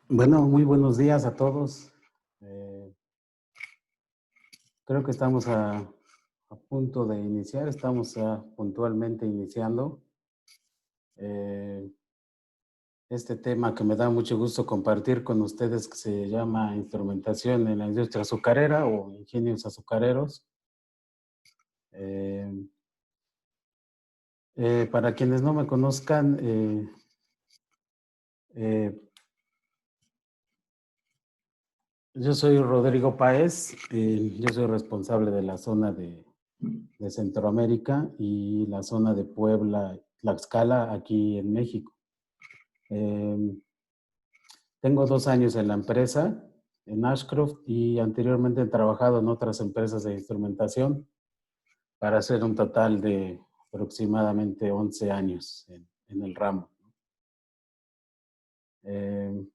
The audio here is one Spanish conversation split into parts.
Bueno, muy buenos días a todos. Eh, Creo que estamos a punto de iniciar, estamos puntualmente iniciando eh, este tema que me da mucho gusto compartir con ustedes, que se llama instrumentación en la industria azucarera o ingenios azucareros. Eh, para quienes no me conozcan, eh, yo soy Rodrigo Páez, yo soy responsable de la zona de Centroamérica y la zona de Puebla, Tlaxcala, aquí en México. Eh, Tengo 2 años en la empresa, en Ashcroft, y anteriormente he trabajado en otras empresas de instrumentación para hacer un total de aproximadamente 11 años en el ramo. Eh,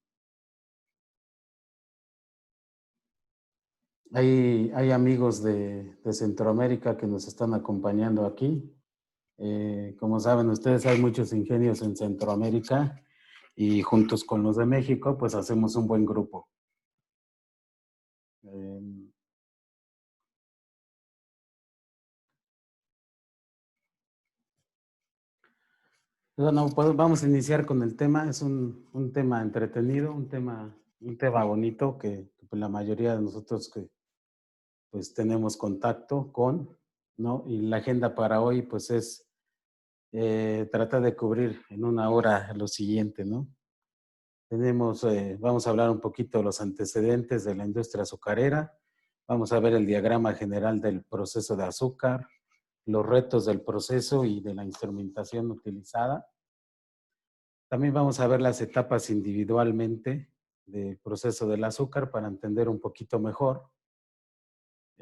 hay amigos de Centroamérica que nos están acompañando aquí. Como saben ustedes, hay muchos ingenios en Centroamérica y juntos con los de México, pues hacemos un buen grupo. Eh, bueno, pues vamos a iniciar con el tema. Es un tema entretenido, un tema bonito que pues, la mayoría de nosotros que pues tenemos contacto con, ¿no? Y la agenda para hoy pues es tratar de cubrir en una hora lo siguiente, ¿no? Vamos a hablar un poquito de los antecedentes de la industria azucarera, vamos a ver el diagrama general del proceso de azúcar, los retos del proceso y de la instrumentación utilizada. También vamos a ver las etapas individualmente del proceso del azúcar para entender un poquito mejor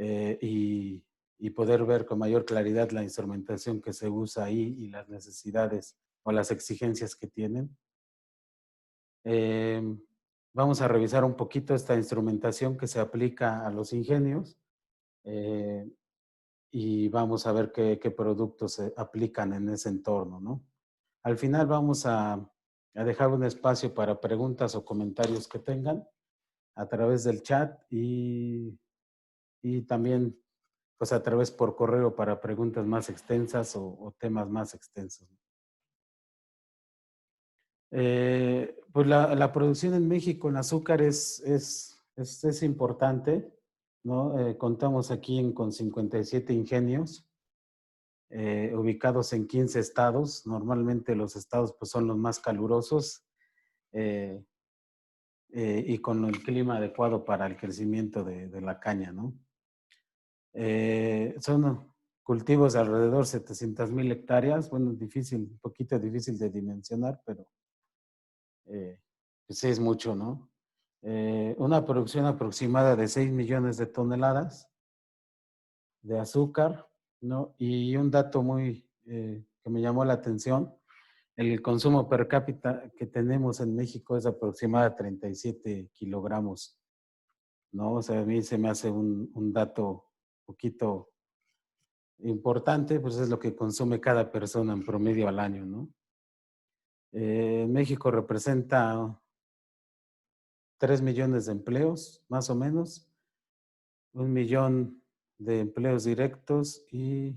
eh, y, y poder ver con mayor claridad la instrumentación que se usa ahí y las necesidades o las exigencias que tienen. Eh, Vamos a revisar un poquito esta instrumentación que se aplica a los ingenios eh, y vamos a ver qué productos se aplican en ese entorno, ¿no? Al final vamos a dejar un espacio para preguntas o comentarios que tengan a través del chat y también pues a través por correo para preguntas más extensas o temas más extensos. Pues la producción en México en azúcar es importante, ¿no? Contamos aquí con 57 ingenios ubicados en 15 estados. Normalmente los estados pues, son los más calurosos eh, y con el clima adecuado para el crecimiento de la caña, ¿no? Son cultivos de alrededor 700,000 hectáreas. Bueno, un poquito difícil de dimensionar, pero eh, pues sí es mucho, ¿no? Una producción aproximada de 6 millones de toneladas de azúcar, ¿no? Y un dato que me llamó la atención, el consumo per cápita que tenemos en México es aproximadamente 37 kilogramos, ¿no? O sea, a mí se me hace un dato un poquito importante, pues es lo que consume cada persona en promedio al año, ¿no? México representa 3 millones de empleos, más o menos, 1 millón de empleos directos y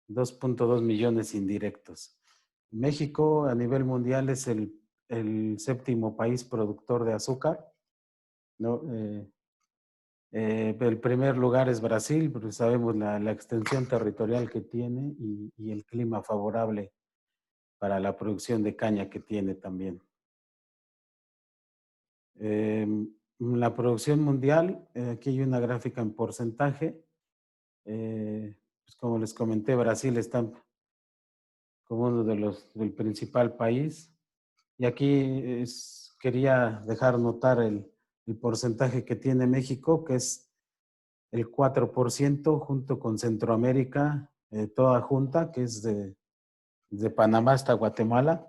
2.2 millones indirectos. México a nivel mundial es el séptimo país productor de azúcar, ¿no? El primer lugar es Brasil, porque sabemos la extensión territorial que tiene y el clima favorable para la producción de caña que tiene también. Eh, la producción mundial, aquí hay una gráfica en porcentaje. Pues como les comenté, Brasil está como uno del principal país. Y aquí quería dejar notar el porcentaje que tiene México, que es el 4% junto con Centroamérica, toda junta, que es de Panamá hasta Guatemala,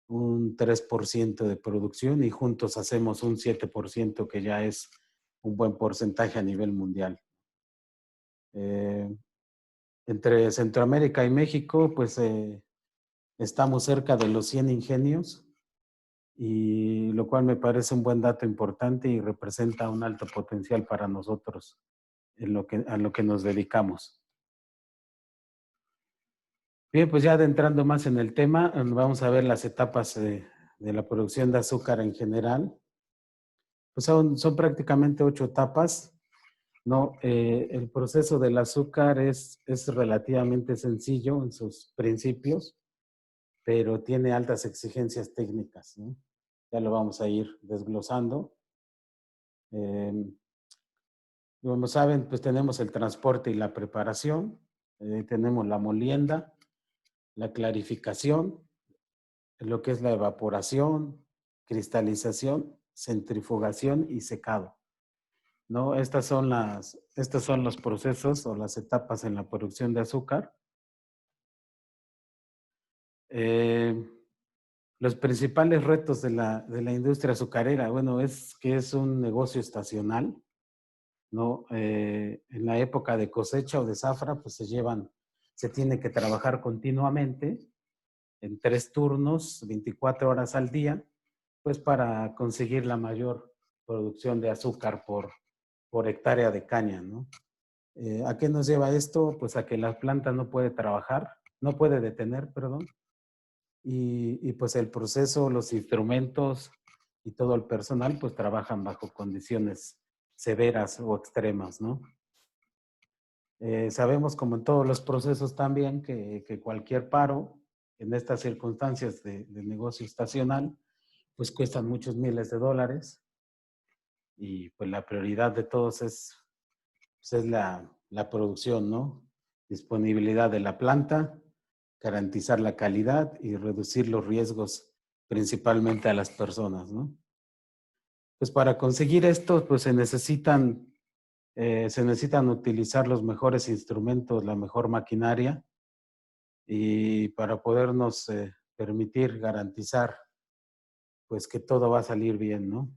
un 3% de producción y juntos hacemos un 7% que ya es un buen porcentaje a nivel mundial. Eh, Entre Centroamérica y México, pues estamos cerca de los 100 ingenios y lo cual me parece un buen dato importante y representa un alto potencial para nosotros a lo que nos dedicamos. Bien, pues ya adentrando más en el tema, vamos a ver las etapas de la producción de azúcar en general. Pues son prácticamente 8 etapas, ¿no? El proceso del azúcar es relativamente sencillo en sus principios, pero tiene altas exigencias técnicas, ¿no? Ya lo vamos a ir desglosando. Como saben, pues tenemos el transporte y la preparación, tenemos la molienda, la clarificación, lo que es la evaporación, cristalización, centrifugación y secado, ¿no? Estos son los procesos o las etapas en la producción de azúcar. Los principales retos de la industria azucarera, bueno, es que es un negocio estacional, ¿no? En la época de cosecha o de zafra, pues se tiene que trabajar continuamente en 3 turnos, 24 horas al día, pues para conseguir la mayor producción de azúcar por hectárea de caña, ¿no? ¿A qué nos lleva esto? Pues a que la planta no puede trabajar, no puede detener, perdón, y pues el proceso, los instrumentos y todo el personal pues trabajan bajo condiciones severas o extremas, ¿no? Sabemos, como en todos los procesos también, que cualquier paro en estas circunstancias de negocio estacional pues cuestan muchos miles de dólares y pues la prioridad de todos pues es la producción, ¿no? Disponibilidad de la planta, garantizar la calidad y reducir los riesgos principalmente a las personas, ¿no? Pues para conseguir esto, pues se necesitan utilizar los mejores instrumentos, la mejor maquinaria y para podernos permitir garantizar pues que todo va a salir bien, ¿no?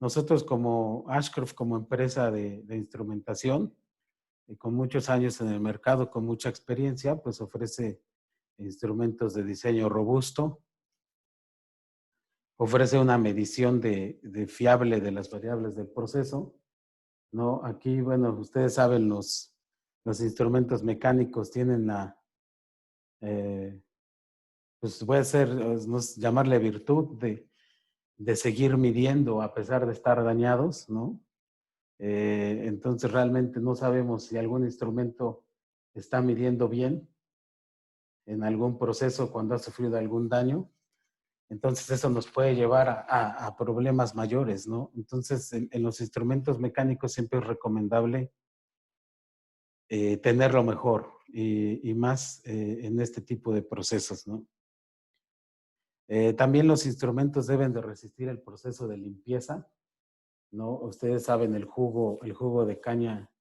Nosotros como Ashcroft, como empresa de instrumentación, y con muchos años en el mercado, con mucha experiencia, pues ofrece instrumentos de diseño robusto, ofrece una medición de fiable de las variables del proceso, ¿no? Aquí, bueno, ustedes saben, los instrumentos mecánicos tienen pues puede ser, no sé, llamarle virtud de seguir midiendo a pesar de estar dañados, ¿no? Entonces realmente no sabemos si algún instrumento está midiendo bien en algún proceso cuando ha sufrido algún daño. Entonces eso nos puede llevar a problemas mayores, ¿no? Entonces en los instrumentos mecánicos siempre es recomendable tenerlo mejor y más en este tipo de procesos, ¿no? También los instrumentos deben de resistir el proceso de limpieza, ¿no? Ustedes saben, el jugo de caña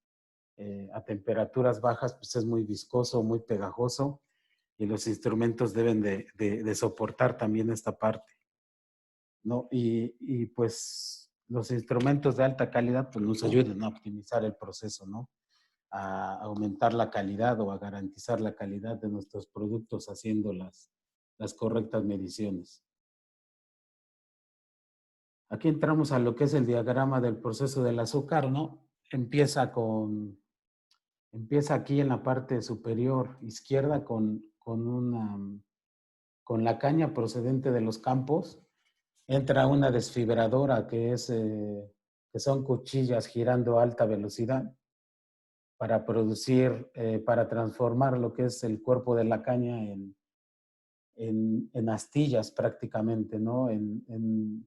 a temperaturas bajas pues es muy viscoso, muy pegajoso y los instrumentos deben de soportar también esta parte, ¿no? Y pues los instrumentos de alta calidad pues nos ayudan a optimizar el proceso, ¿no? A aumentar la calidad o a garantizar la calidad de nuestros productos haciendo las correctas mediciones. Aquí entramos a lo que es el diagrama del proceso del azúcar, ¿no? Empieza aquí en la parte superior izquierda con la caña procedente de los campos. Entra una desfibradora que son cuchillas girando a alta velocidad para para transformar lo que es el cuerpo de la caña en astillas prácticamente, ¿no? En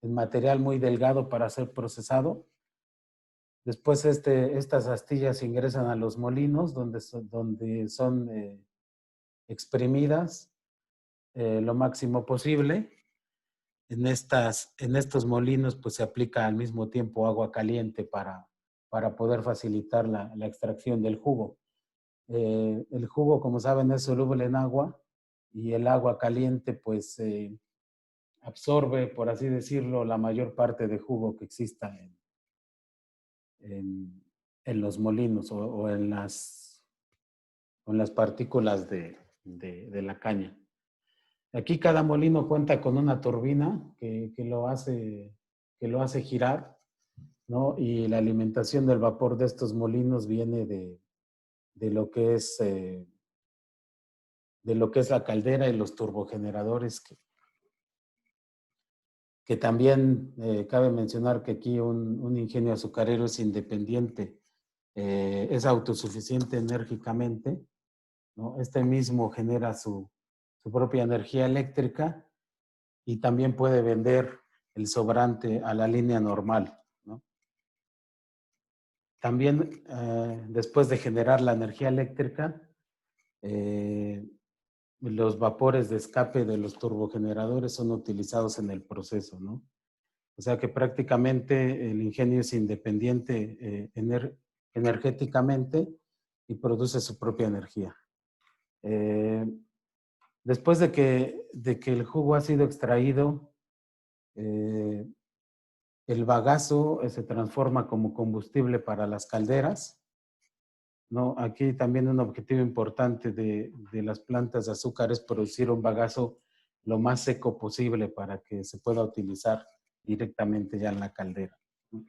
material muy delgado para ser procesado. Después estas astillas ingresan a los molinos donde son exprimidas lo máximo posible. En estos molinos pues se aplica al mismo tiempo agua caliente para poder facilitar la extracción del jugo. El jugo, como saben, es soluble en agua y el agua caliente pues absorbe, por así decirlo, la mayor parte de jugo que exista en, en los molinos o en las partículas de la caña. Aquí cada molino cuenta con una turbina que lo hace girar, ¿no? Y la alimentación del vapor de estos molinos viene de lo que es la caldera y los turbogeneradores, que también cabe mencionar que aquí un ingenio azucarero es independiente, es autosuficiente enérgicamente, ¿no? Este mismo genera su propia energía eléctrica y también puede vender el sobrante a la línea normal, ¿no? También, después de generar la energía eléctrica, los vapores de escape de los turbogeneradores son utilizados en el proceso, ¿no? O sea que prácticamente el ingenio es independiente energéticamente y produce su propia energía. Después de que el jugo ha sido extraído, el bagazo se transforma como combustible para las calderas, ¿no? Aquí también un objetivo importante de las plantas de azúcar es producir un bagazo lo más seco posible para que se pueda utilizar directamente ya en la caldera, ¿no?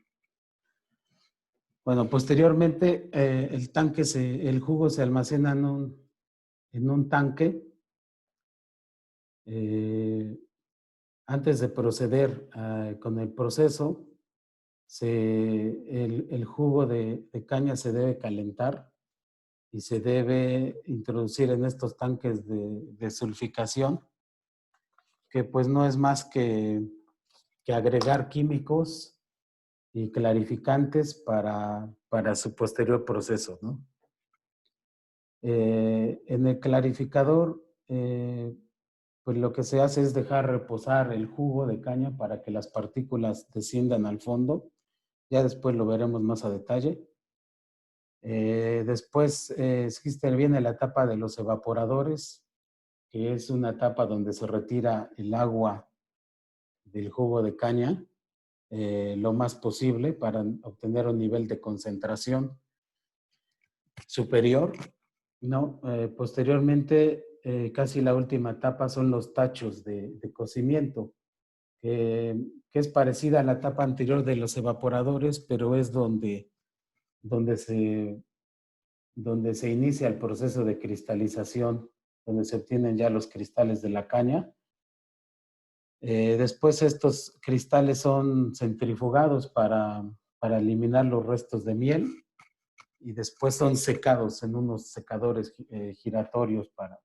Bueno, posteriormente el jugo se almacena en un tanque. Antes de proceder con el proceso, el jugo de caña se debe calentar y se debe introducir en estos tanques de sulficación, que pues no es más que agregar químicos y clarificantes para su posterior proceso, ¿no? En el clarificador, pues lo que se hace es dejar reposar el jugo de caña para que las partículas desciendan al fondo. Ya después lo veremos más a detalle. Después existe bien la etapa de los evaporadores, que es una etapa donde se retira el agua del jugo de caña lo más posible para obtener un nivel de concentración superior, ¿no? Posteriormente, casi la última etapa son los tachos de cocimiento, que es parecida a la etapa anterior de los evaporadores, pero es donde se inicia el proceso de cristalización, donde se obtienen ya los cristales de la caña. Después estos cristales son centrifugados para eliminar los restos de miel y después son secados en unos secadores giratorios para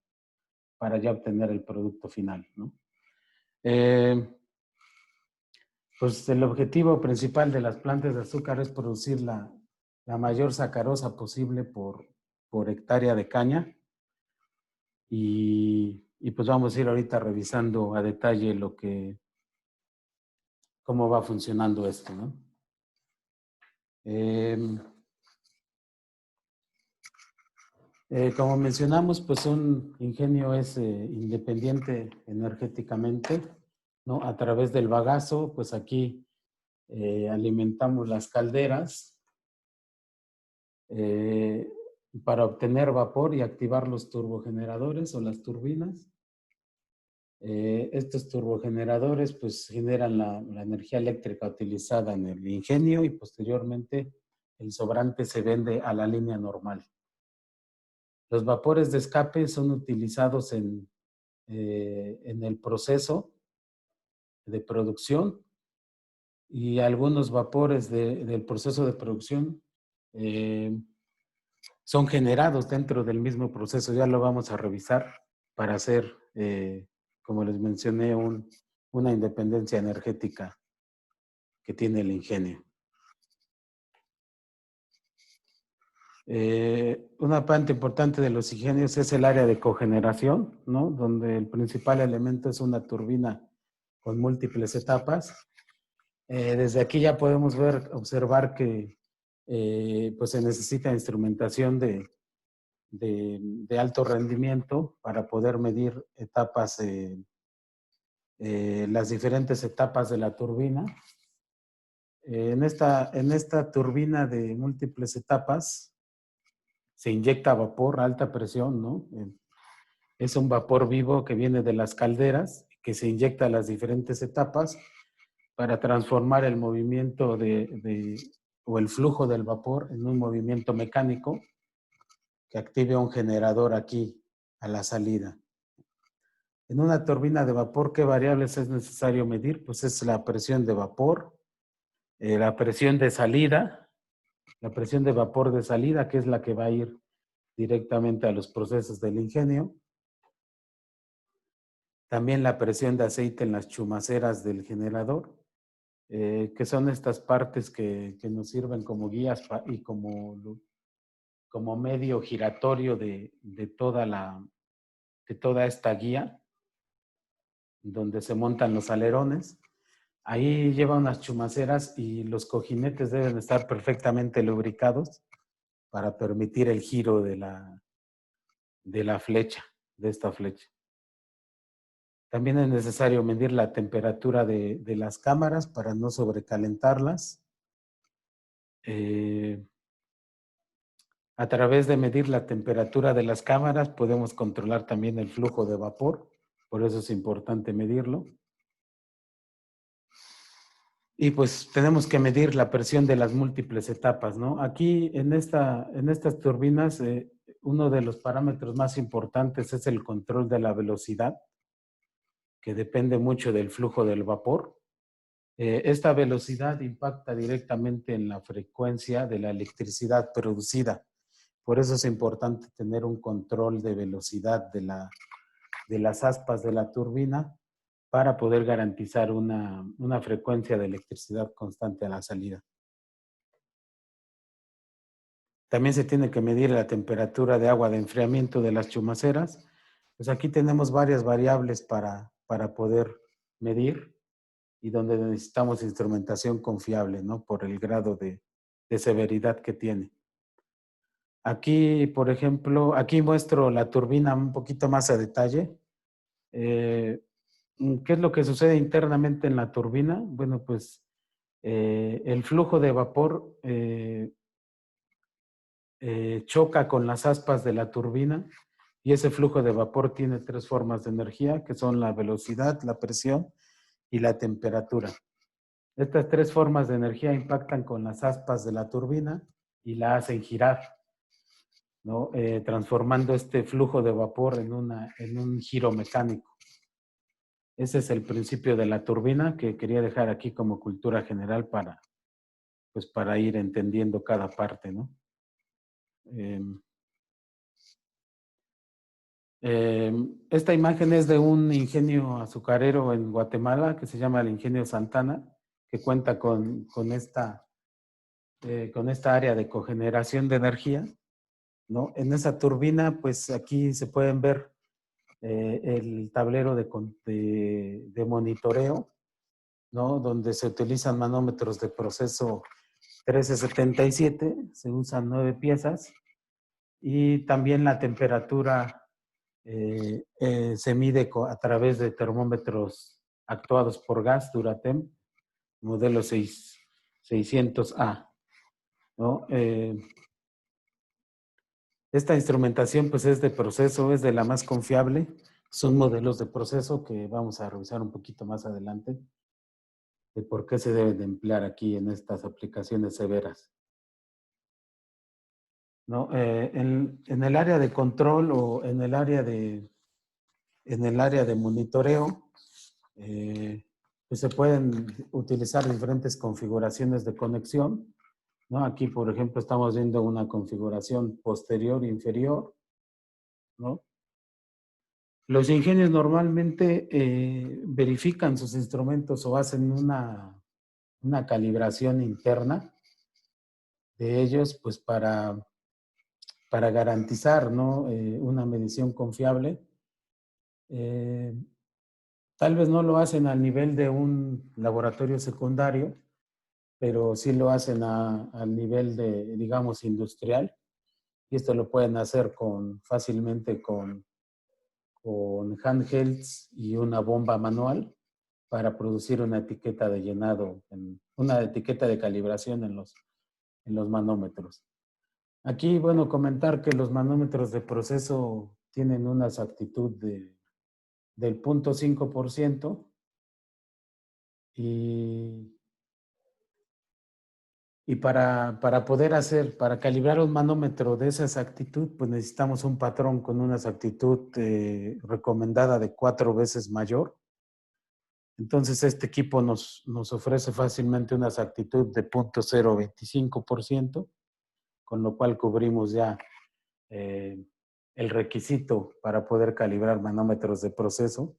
ya obtener el producto final, ¿no? Pues el objetivo principal de las plantas de azúcar es producir la mayor sacarosa posible por hectárea de caña y pues vamos a ir ahorita revisando a detalle cómo va funcionando esto, ¿no? Como mencionamos, pues un ingenio es independiente energéticamente, ¿no? A través del bagazo, pues aquí alimentamos las calderas para obtener vapor y activar los turbogeneradores o las turbinas. Estos turbogeneradores pues generan la energía eléctrica utilizada en el ingenio y posteriormente el sobrante se vende a la línea normal. Los vapores de escape son utilizados en el proceso de producción y algunos vapores del proceso de producción son generados dentro del mismo proceso. Ya lo vamos a revisar para hacer, como les mencioné, una independencia energética que tiene el ingenio. Una parte importante de los ingenios es el área de cogeneración, ¿no? Donde el principal elemento es una turbina con múltiples etapas. Desde aquí ya podemos observar que pues se necesita instrumentación de alto rendimiento para poder medir las diferentes etapas de la turbina. En esta turbina de múltiples etapas se inyecta vapor a alta presión, ¿no? es un vapor vivo que viene de las calderas, que se inyecta a las diferentes etapas para transformar el movimiento o el flujo del vapor en un movimiento mecánico que active un generador aquí a la salida. En una turbina de vapor, ¿qué variables es necesario medir? Pues es la presión de vapor, la presión de salida, la presión de vapor de salida, que es la que va a ir directamente a los procesos del ingenio. También la presión de aceite en las chumaceras del generador, que son estas partes que nos sirven como guías y como medio giratorio de toda esta guía, donde se montan los alerones. Ahí lleva unas chumaceras y los cojinetes deben estar perfectamente lubricados para permitir el giro de la flecha, de esta flecha. También es necesario medir la temperatura de las cámaras para no sobrecalentarlas. A través de medir la temperatura de las cámaras podemos controlar también el flujo de vapor, por eso es importante medirlo. Y pues tenemos que medir la presión de las múltiples etapas, ¿no? Aquí en estas turbinas, uno de los parámetros más importantes es el control de la velocidad, que depende mucho del flujo del vapor. Esta velocidad impacta directamente en la frecuencia de la electricidad producida. Por eso es importante tener un control de velocidad de las aspas de la turbina para poder garantizar una frecuencia de electricidad constante a la salida. También se tiene que medir la temperatura de agua de enfriamiento de las chumaceras. Pues aquí tenemos varias variables para poder medir y donde necesitamos instrumentación confiable, ¿no? Por el grado de severidad que tiene. Aquí, por ejemplo, aquí muestro la turbina un poquito más a detalle. ¿Qué es lo que sucede internamente en la turbina? Bueno, pues el flujo de vapor choca con las aspas de la turbina y ese flujo de vapor tiene tres formas de energía, que son la velocidad, la presión y la temperatura. Estas tres formas de energía impactan con las aspas de la turbina y la hacen girar, ¿no? Transformando este flujo de vapor en un giro mecánico. Ese es el principio de la turbina que quería dejar aquí como cultura general para ir entendiendo cada parte, ¿no? Esta imagen es de un ingenio azucarero en Guatemala que se llama el Ingenio Santana, que cuenta con esta área de cogeneración de energía, ¿no? En esa turbina, pues aquí se pueden ver el tablero de monitoreo, ¿no? Donde se utilizan manómetros de proceso 1377, se usan 9 piezas, y también la temperatura se mide a través de termómetros actuados por gas Duratem, modelo 600A, ¿no? Esta instrumentación pues es de proceso, es de la más confiable. Son modelos de proceso que vamos a revisar un poquito más adelante de por qué se deben de emplear aquí en estas aplicaciones severas, ¿no? En el área de control o en el área de monitoreo, pues se pueden utilizar diferentes configuraciones de conexión, ¿no? Aquí, por ejemplo, estamos viendo una configuración posterior e inferior, ¿no? Los ingenios normalmente verifican sus instrumentos o hacen una calibración interna de ellos, pues para garantizar, ¿no? Una medición confiable. Tal vez no lo hacen al nivel de un laboratorio secundario, pero sí lo hacen al nivel de, digamos, industrial. Y esto lo pueden hacer fácilmente con handhelds y una bomba manual para producir una etiqueta de llenado, una etiqueta de calibración en los manómetros. Aquí, bueno, comentar que los manómetros de proceso tienen una exactitud del 0.5% y para poder para calibrar un manómetro de esa exactitud, pues necesitamos un patrón con una exactitud recomendada de 4 veces mayor. Entonces, este equipo nos ofrece fácilmente una exactitud de 0.025%, con lo cual cubrimos ya el requisito para poder calibrar manómetros de proceso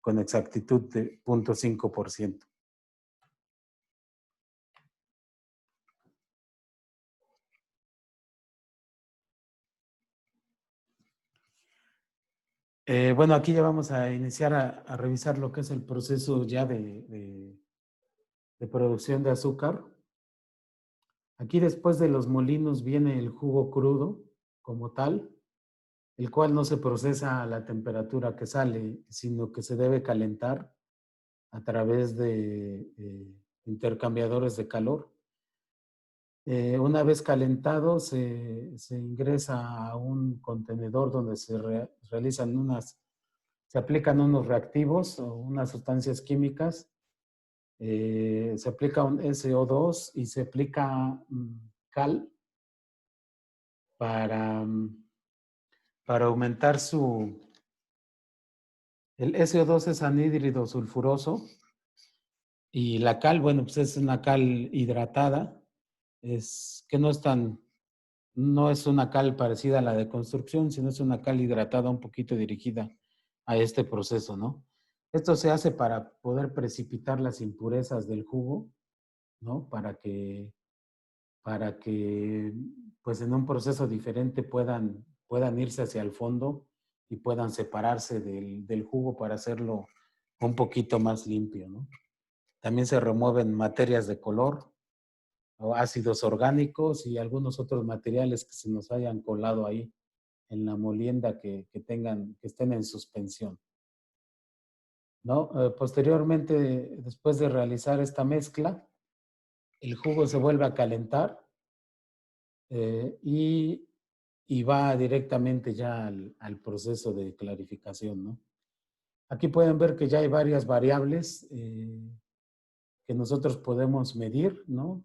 con exactitud de 0.5%. Bueno, aquí ya vamos a iniciar a revisar lo que es el proceso ya de producción de azúcar. Aquí después de los molinos viene el jugo crudo como tal, el cual no se procesa a la temperatura que sale, sino que se debe calentar a través de intercambiadores de calor. Una vez calentado, se ingresa a un contenedor donde se aplican unos reactivos o unas sustancias químicas. Se aplica un SO2 y se aplica cal para, para aumentar El SO2 es anhídrido sulfuroso y la cal, bueno, pues es una cal hidratada, que no es una cal parecida a la de construcción, sino es una cal hidratada un poquito dirigida a este proceso, ¿no? Esto se hace para poder precipitar las impurezas del jugo, ¿no? Para que pues en un proceso diferente puedan irse hacia el fondo y puedan separarse del jugo para hacerlo un poquito más limpio, ¿no? También se remueven materias de color o ácidos orgánicos y algunos otros materiales que se nos hayan colado ahí en la molienda que estén en suspensión, ¿no? Posteriormente, después de realizar esta mezcla, el jugo se vuelve a calentar y va directamente ya al proceso de clarificación, ¿no? Aquí pueden ver que ya hay varias variables que nosotros podemos medir, ¿no?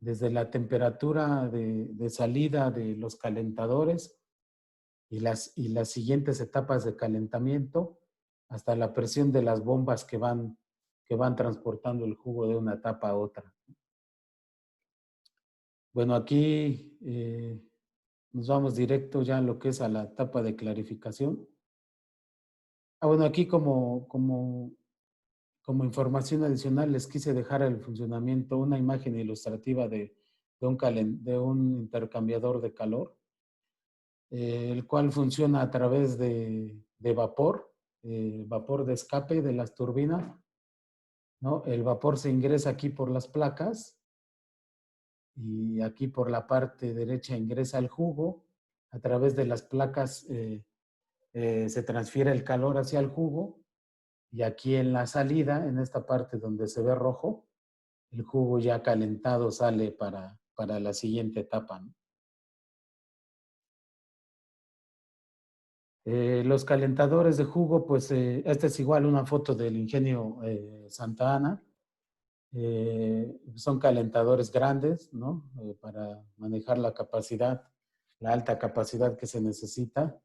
Desde la temperatura de salida de los calentadores y las siguientes etapas de calentamiento hasta la presión de las bombas que van transportando el jugo de una etapa a otra. Bueno, aquí nos vamos directo ya en lo que es a la etapa de clarificación. Bueno, aquí como información adicional les quise dejar el funcionamiento, una imagen ilustrativa de un intercambiador de calor, el cual funciona a través de vapor, vapor de escape de las turbinas, ¿no? El vapor se ingresa aquí por las placas y aquí por la parte derecha ingresa el jugo. A través de las placas se transfiere el calor hacia el jugo y aquí en la salida, en esta parte donde se ve rojo, el jugo ya calentado sale para la siguiente etapa, ¿no? Los calentadores de jugo, pues esta es igual una foto del ingenio Santa Ana. Son calentadores grandes, ¿no? Para manejar la alta capacidad que se necesita.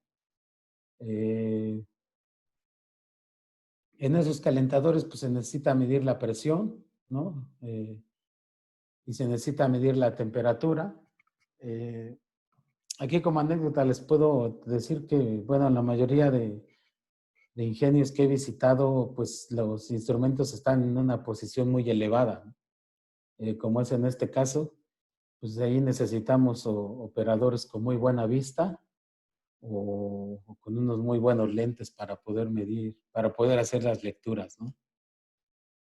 En esos calentadores, pues se necesita medir la presión, ¿no? Y se necesita medir la temperatura. Aquí como anécdota les puedo decir que, bueno, la mayoría de ingenios que he visitado, pues los instrumentos están en una posición muy elevada, ¿no? Como es en este caso, pues de ahí necesitamos operadores con muy buena vista o con unos muy buenos lentes para poder medir, para poder hacer las lecturas, ¿no?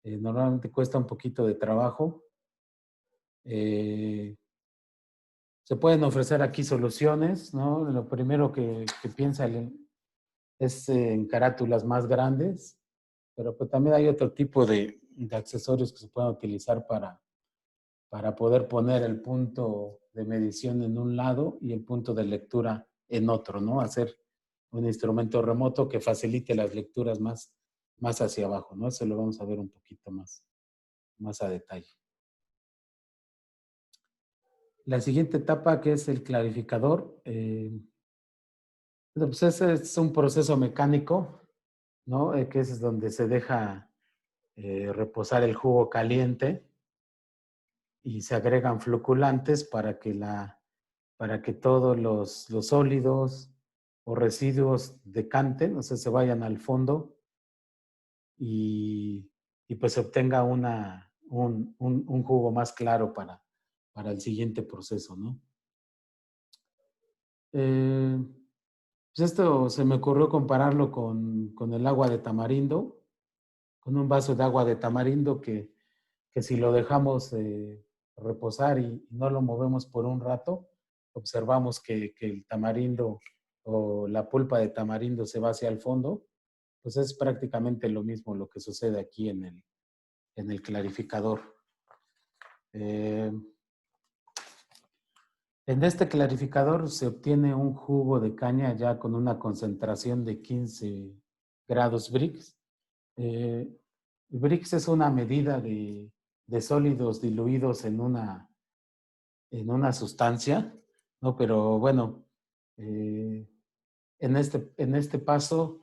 Normalmente cuesta un poquito de trabajo. Se pueden ofrecer aquí soluciones, ¿no? Lo primero que piensa es en carátulas más grandes, pero pues también hay otro tipo de accesorios que se pueden utilizar para poder poner el punto de medición en un lado y el punto de lectura en otro, ¿no? Hacer un instrumento remoto que facilite las lecturas más hacia abajo, ¿no? Eso lo vamos a ver un poquito más a detalle. La siguiente etapa, que es el clarificador, pues ese es un proceso mecánico, ¿no? Que es donde se deja reposar el jugo caliente y se agregan floculantes para que todos los sólidos o residuos decanten, o sea, se vayan al fondo y, y pues se obtenga un jugo más claro para el siguiente proceso, ¿no? Pues esto se me ocurrió compararlo con el agua de tamarindo, con un vaso de agua de tamarindo que si lo dejamos reposar y no lo movemos por un rato, observamos que el tamarindo o la pulpa de tamarindo se va hacia el fondo, pues es prácticamente lo mismo lo que sucede aquí en el clarificador. En este clarificador se obtiene un jugo de caña ya con una concentración de 15 grados Brix. Brix es una medida de sólidos diluidos en una sustancia, ¿no? Pero bueno, en este paso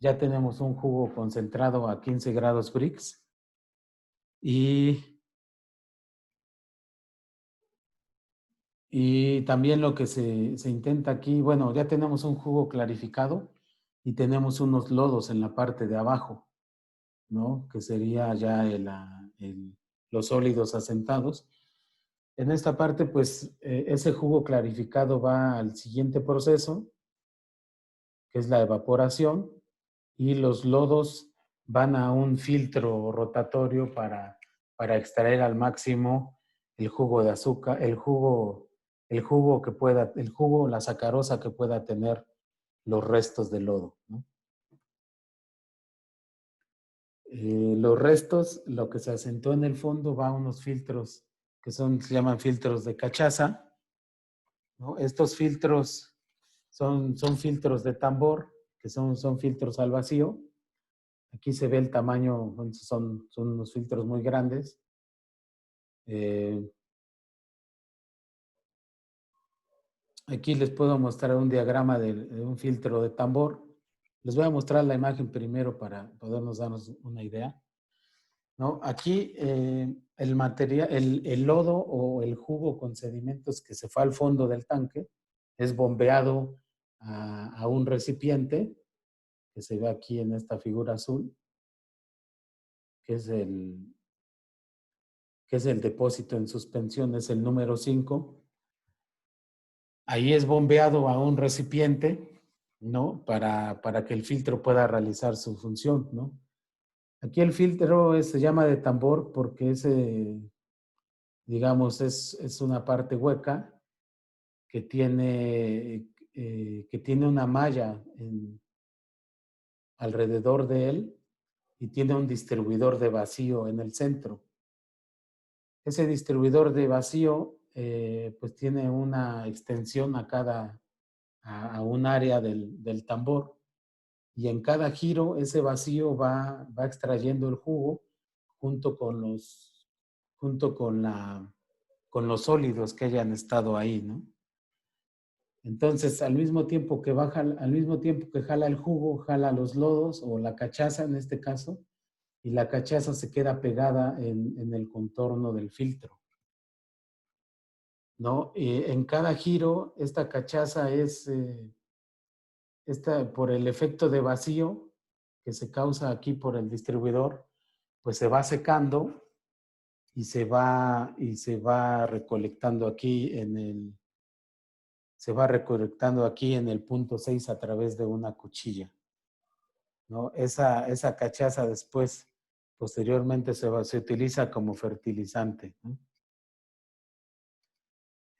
ya tenemos un jugo concentrado a 15 grados Brix y también lo que se intenta aquí, bueno, ya tenemos un jugo clarificado y tenemos unos lodos en la parte de abajo, ¿no? Que sería ya los sólidos asentados. En esta parte, pues, ese jugo clarificado va al siguiente proceso, que es la evaporación, y los lodos van a un filtro rotatorio para extraer al máximo el jugo de azúcar, el jugo, la sacarosa que pueda tener los restos de lodo, ¿no? Los restos, lo que se asentó en el fondo, va a unos filtros que se llaman filtros de cachaza, ¿no? Estos filtros son filtros de tambor, que son filtros al vacío. Aquí se ve el tamaño, son unos filtros muy grandes. Aquí les puedo mostrar un diagrama de un filtro de tambor. Les voy a mostrar la imagen primero para podernos darnos una idea, ¿no? Aquí el material, el lodo o el jugo con sedimentos que se fue al fondo del tanque es bombeado a un recipiente que se ve aquí en esta figura azul, que es el depósito en suspensión, es el número 5. Ahí es bombeado a un recipiente, ¿no? Para que el filtro pueda realizar su función, ¿no? Aquí el filtro se llama de tambor porque digamos, es una parte hueca que tiene una malla alrededor de él y tiene un distribuidor de vacío en el centro. Ese distribuidor de vacío pues tiene una extensión a un área del tambor y en cada giro ese vacío va extrayendo el jugo junto junto con los sólidos que hayan estado ahí, ¿no? Entonces, al mismo tiempo que jala el jugo, jala los lodos o la cachaza en este caso, y la cachaza se queda pegada en el contorno del filtro, ¿no? Y en cada giro, esta cachaza por el efecto de vacío que se causa aquí por el distribuidor, pues se va secando y se va recolectando aquí en el punto 6 a través de una cuchilla, ¿no? Esa cachaza después, posteriormente, se utiliza como fertilizante, ¿no?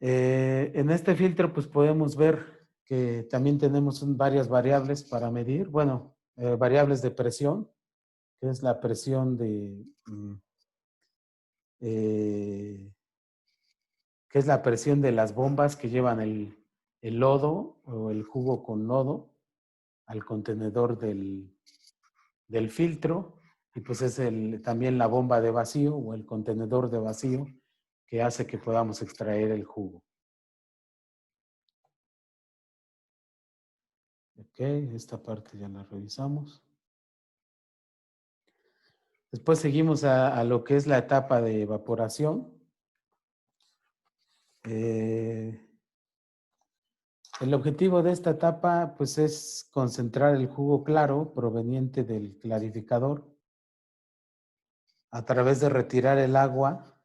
En este filtro, pues podemos ver que también tenemos varias variables para medir, bueno, variables de presión, que es la presión eh, que es la presión de las bombas que llevan el lodo o el jugo con lodo. al contenedor del filtro, y pues es también la bomba de vacío o el contenedor de vacío que hace que podamos extraer el jugo. Ok, esta parte ya la revisamos. Después seguimos a lo que es la etapa de evaporación. El objetivo de esta etapa pues es concentrar el jugo claro proveniente del clarificador a través de retirar el agua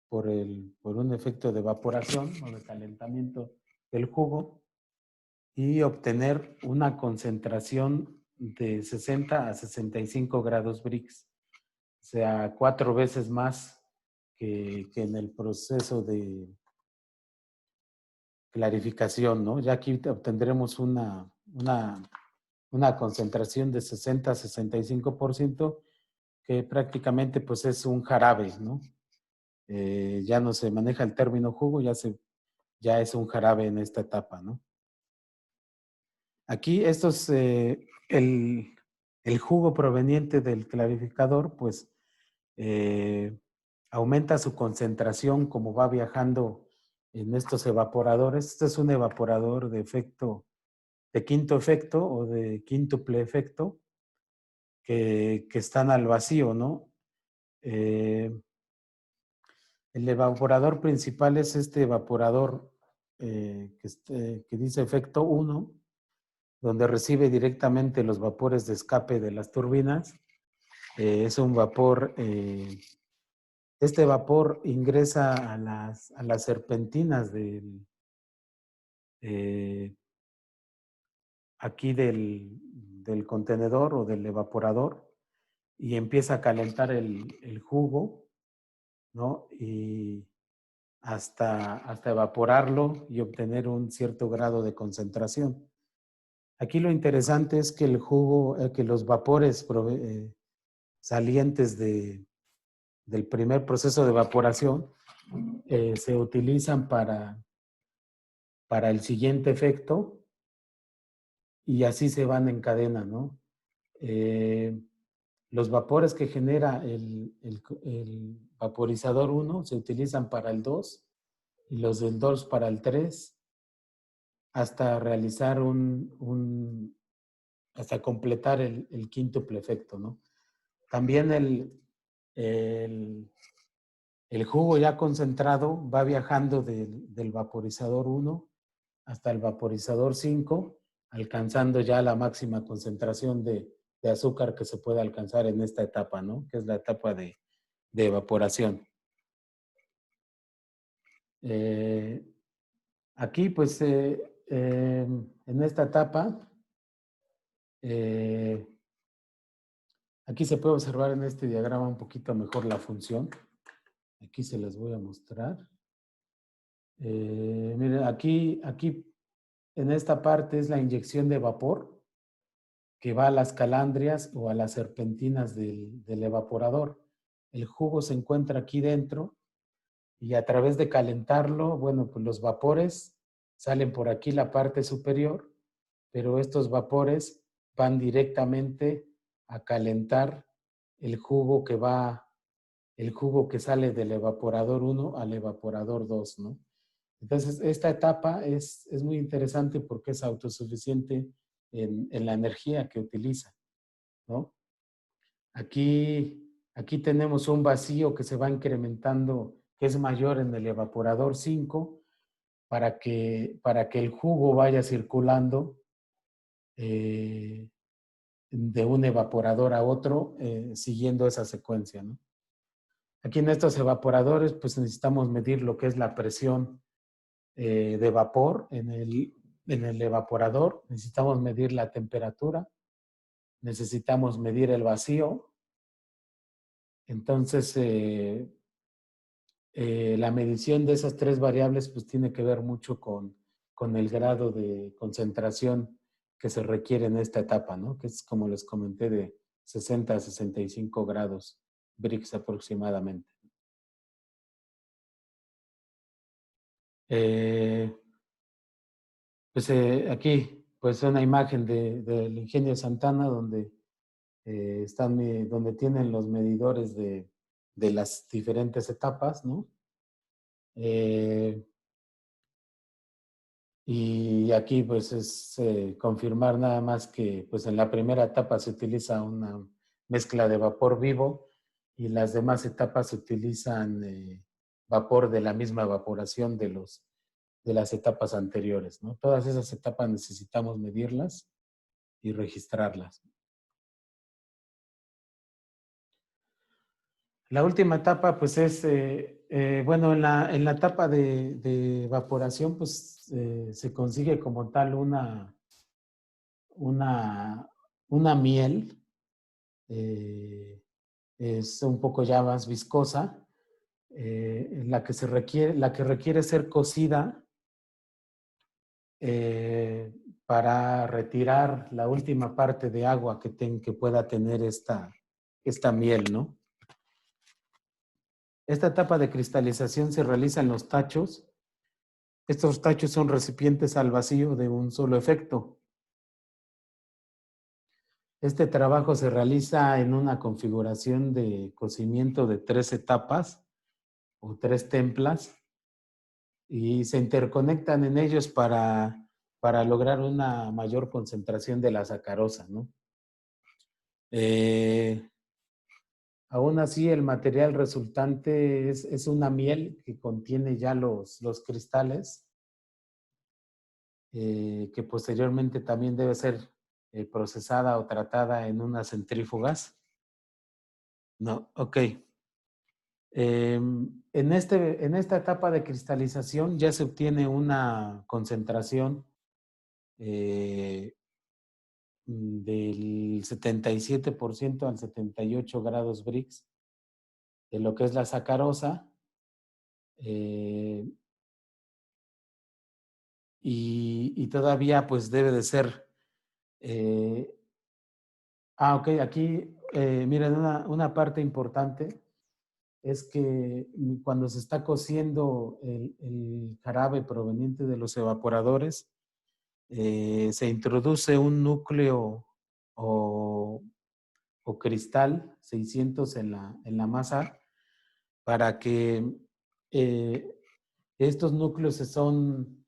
por un efecto de evaporación o de calentamiento del jugo y obtener una concentración de 60 a 65 grados Brix, o sea, 4 veces más que en el proceso de clarificación, ¿no? Ya aquí obtendremos una concentración de 60 a 65%, que prácticamente pues es un jarabe, ¿no? Ya no se maneja el término jugo, ya es un jarabe en esta etapa, ¿no? Aquí el jugo proveniente del clarificador, pues aumenta su concentración como va viajando en estos evaporadores. Este es un evaporador de quinto efecto o de quíntuple efecto que están al vacío, ¿no? El evaporador principal es este evaporador que dice efecto 1, donde recibe directamente los vapores de escape de las turbinas. Es un vapor, este vapor ingresa a las serpentinas eh, aquí del contenedor o del evaporador y empieza a calentar el jugo, ¿no? Y hasta evaporarlo y obtener un cierto grado de concentración. Aquí lo interesante es que el jugo, que los vapores salientes del primer proceso de evaporación se utilizan para el siguiente efecto y así se van en cadena, ¿no? Los vapores que genera el vaporizador 1 se utilizan para el 2 y los del 2 para el 3 hasta realizar hasta completar el quíntuple efecto, ¿no? También el, el jugo ya concentrado va viajando del vaporizador 1 hasta el vaporizador 5, alcanzando ya la máxima concentración de azúcar que se puede alcanzar en esta etapa, ¿no? Que es la etapa de evaporación. Aquí, pues, en esta etapa, aquí se puede observar en este diagrama un poquito mejor la función. Aquí se las voy a mostrar. Miren, aquí en esta parte es la inyección de vapor que va a las calandrias o a las serpentinas del evaporador. El jugo se encuentra aquí dentro y a través de calentarlo, bueno, pues los vapores salen por aquí la parte superior, pero estos vapores van directamente a calentar el jugo el jugo que sale del evaporador 1 al evaporador 2, ¿no? Entonces, esta etapa es muy interesante porque es autosuficiente en la energía que utiliza, ¿no? Aquí tenemos un vacío que se va incrementando, que es mayor en el evaporador 5, para que el jugo vaya circulando de un evaporador a otro, siguiendo esa secuencia, ¿no? Aquí en estos evaporadores, pues necesitamos medir lo que es la presión de vapor en el evaporador, necesitamos medir la temperatura, necesitamos medir el vacío. Entonces, la medición de esas tres variables pues tiene que ver mucho con el grado de concentración que se requiere en esta etapa, ¿no? Que es, como les comenté, de 60 a 65 grados Brix aproximadamente. Pues aquí pues una imagen del Ingenio Santana donde donde tienen los medidores de las diferentes etapas, ¿no? Y aquí pues es confirmar nada más que pues en la primera etapa se utiliza una mezcla de vapor vivo y las demás etapas se utilizan vapor de la misma evaporación de las etapas anteriores, ¿no? Todas esas etapas necesitamos medirlas y registrarlas. La última etapa, pues es, bueno, en la etapa de evaporación, pues se consigue como tal una miel, es un poco ya más viscosa, la que requiere ser cocida para retirar la última parte de agua que pueda tener esta miel, ¿no? Esta etapa de cristalización se realiza en los tachos. Estos tachos son recipientes al vacío de un solo efecto. Este trabajo se realiza en una configuración de cocimiento de 3 etapas o 3 templas y se interconectan en ellos para lograr una mayor concentración de la sacarosa, ¿no? Aún así, el material resultante es una miel que contiene ya los cristales, que posteriormente también debe ser procesada o tratada en unas centrífugas. No, ok. En esta etapa de cristalización ya se obtiene una concentración del 77% al 78 grados Brix de lo que es la sacarosa. eh, y todavía pues debe de ser... ok, aquí miren una parte importante es que cuando se está cociendo el jarabe proveniente de los evaporadores, se introduce un núcleo o, o cristal 600 en la masa para que eh, estos núcleos son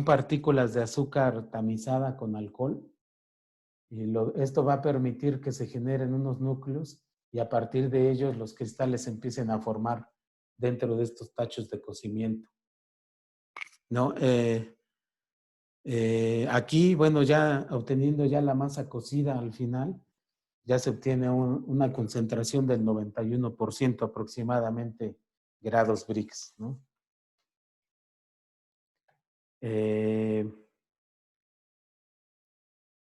partículas de azúcar tamizada con alcohol y esto va a permitir que se generen unos núcleos y a partir de ellos los cristales se empiecen a formar dentro de estos tachos de cocimiento, ¿no? Aquí, bueno, ya obteniendo ya la masa cocida al final, ya se obtiene una concentración del 91% aproximadamente grados Brix, ¿no? Eh,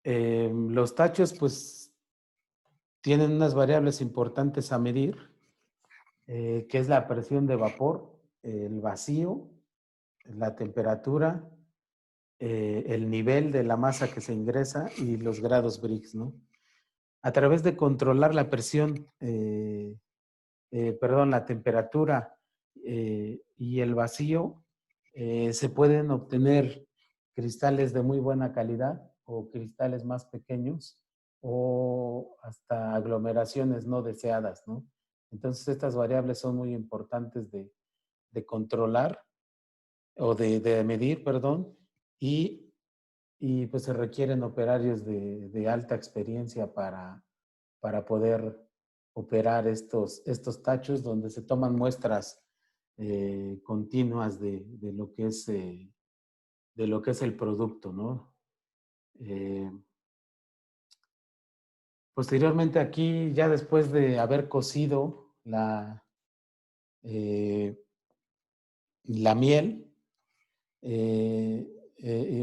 los tachos, pues, tienen unas variables importantes a medir, que es la presión de vapor, el vacío, la temperatura, el nivel de la masa que se ingresa y los grados Brix, ¿no? A través de controlar la presión, la temperatura y el vacío, se pueden obtener cristales de muy buena calidad o cristales más pequeños o hasta aglomeraciones no deseadas, ¿no? Entonces estas variables son muy importantes de controlar o de medir, perdón, y, y pues se requieren operarios de alta experiencia para poder operar estos tachos donde se toman muestras continuas de lo que es el producto, ¿no? Eh, Posteriormente aquí, ya después de haber cocido eh, la miel,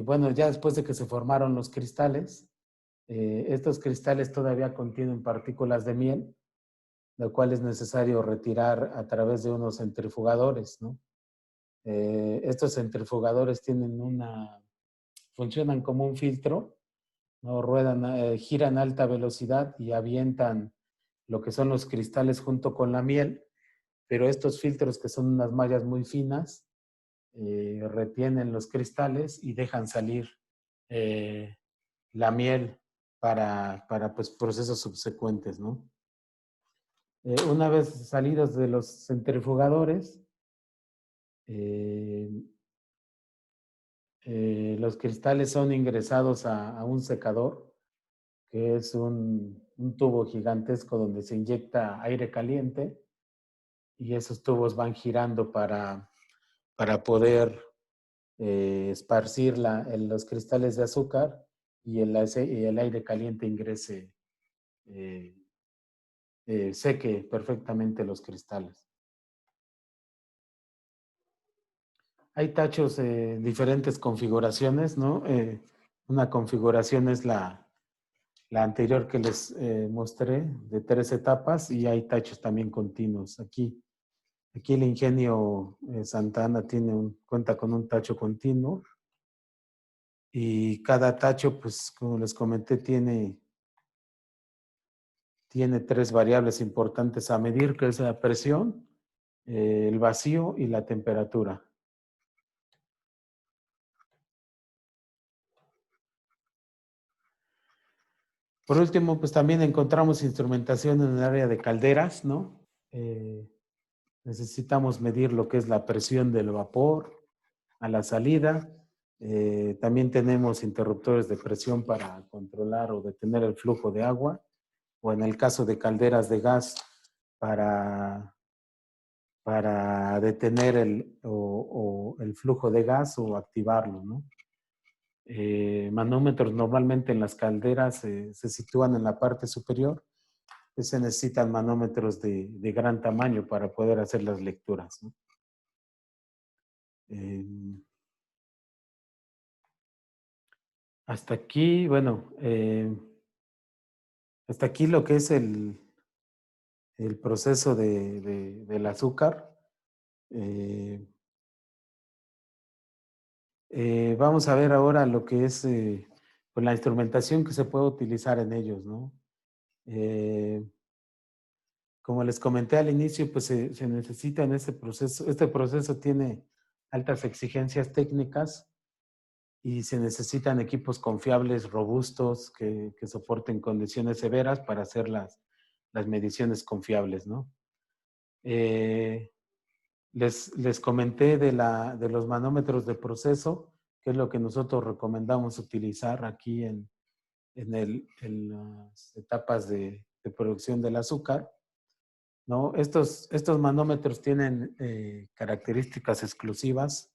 bueno, ya después de que se formaron los cristales, estos cristales todavía contienen partículas de miel, lo cual es necesario retirar a través de unos centrifugadores, ¿no? Estos centrifugadores funcionan como un filtro, ¿no? Giran a alta velocidad y avientan lo que son los cristales junto con la miel, pero estos filtros que son unas mallas muy finas, retienen los cristales y dejan salir la miel para pues, procesos subsecuentes, ¿no? Una vez salidos de los centrifugadores, eh, los cristales son ingresados a un secador, que es un tubo gigantesco donde se inyecta aire caliente y esos tubos van girando para poder esparcir los cristales de azúcar y el aire caliente ingrese, eh, seque perfectamente los cristales. Hay tachos de diferentes configuraciones, ¿no? Una configuración es la anterior que les mostré, de 3 etapas, y hay tachos también continuos. Aquí el Ingenio Santa Ana cuenta con un tacho continuo, y cada tacho, pues como les comenté, tiene 3 variables importantes a medir, que es la presión, el vacío y la temperatura. Por último, pues también encontramos instrumentación en el área de calderas, ¿no? Necesitamos medir lo que es la presión del vapor a la salida. También tenemos interruptores de presión para controlar o detener el flujo de agua, o en el caso de calderas de gas, para detener el flujo de gas o activarlo, ¿no? Manómetros normalmente en las calderas se sitúan en la parte superior. Se necesitan manómetros de gran tamaño para poder hacer las lecturas, ¿no? Hasta aquí, bueno, hasta aquí lo que es el proceso del azúcar. Eh, vamos a ver ahora lo que es pues la instrumentación que se puede utilizar en ellos, ¿no? Como les comenté al inicio, pues se necesita en este proceso. Este proceso tiene altas exigencias técnicas y se necesitan equipos confiables, robustos, que soporten condiciones severas para hacer las mediciones confiables, ¿no? Les comenté de los manómetros de proceso, que es lo que nosotros recomendamos utilizar aquí en las etapas de producción del azúcar, ¿no? Estos manómetros tienen características exclusivas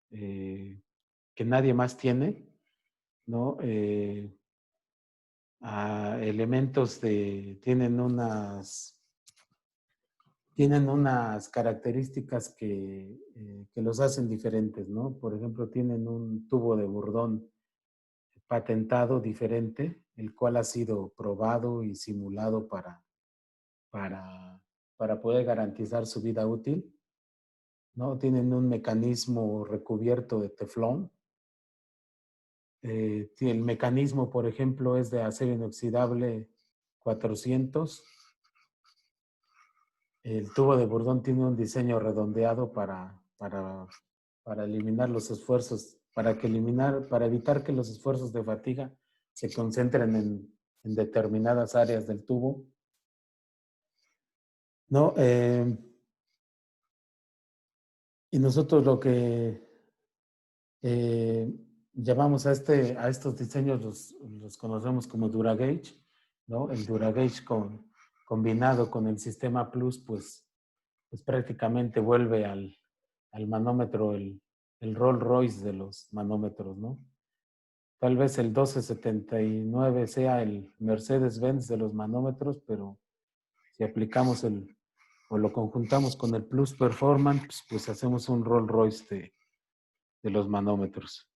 que nadie más tiene, ¿no? Elementos tienen unas características que los hacen diferentes, ¿no? Por ejemplo, tienen un tubo de burdón patentado diferente, el cual ha sido probado y simulado para, para poder garantizar su vida útil, ¿no? Tienen un mecanismo recubierto de teflón. El mecanismo, por ejemplo, es de acero inoxidable 400. El tubo de burdón tiene un diseño redondeado para eliminar los esfuerzos, para evitar que los esfuerzos de fatiga se concentren en determinadas áreas del tubo, ¿no? Y nosotros lo que eh, llamamos a estos diseños los conocemos como DuraGauge, ¿no? El DuraGauge combinado con el sistema Plus, pues prácticamente vuelve al manómetro el Rolls Royce de los manómetros, ¿no? Tal vez el 1279 sea el Mercedes-Benz de los manómetros, pero si aplicamos o lo conjuntamos con el Plus Performance, pues hacemos un Rolls Royce de los manómetros.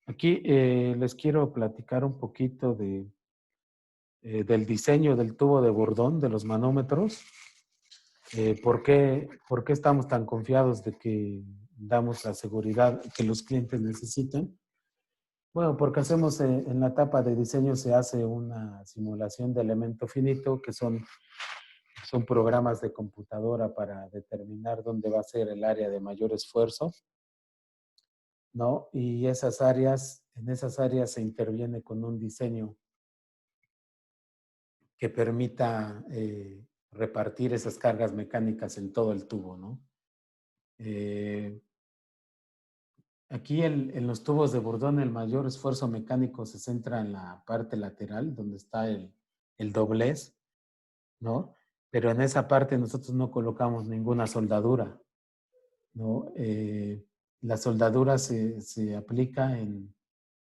Aquí les quiero platicar un poquito del diseño del tubo de bordón de los manómetros. ¿Por qué estamos tan confiados de que damos la seguridad que los clientes necesitan? Bueno, porque en la etapa de diseño se hace una simulación de elemento finito, que son programas de computadora para determinar dónde va a ser el área de mayor esfuerzo, ¿no? Y esas áreas En esas áreas se interviene con un diseño que permita repartir esas cargas mecánicas en todo el tubo, ¿no? Aquí en los tubos de Bourdon el mayor esfuerzo mecánico se centra en la parte lateral, donde está el doblez, ¿no? Pero en esa parte nosotros no colocamos ninguna soldadura, ¿no? La soldadura se aplica en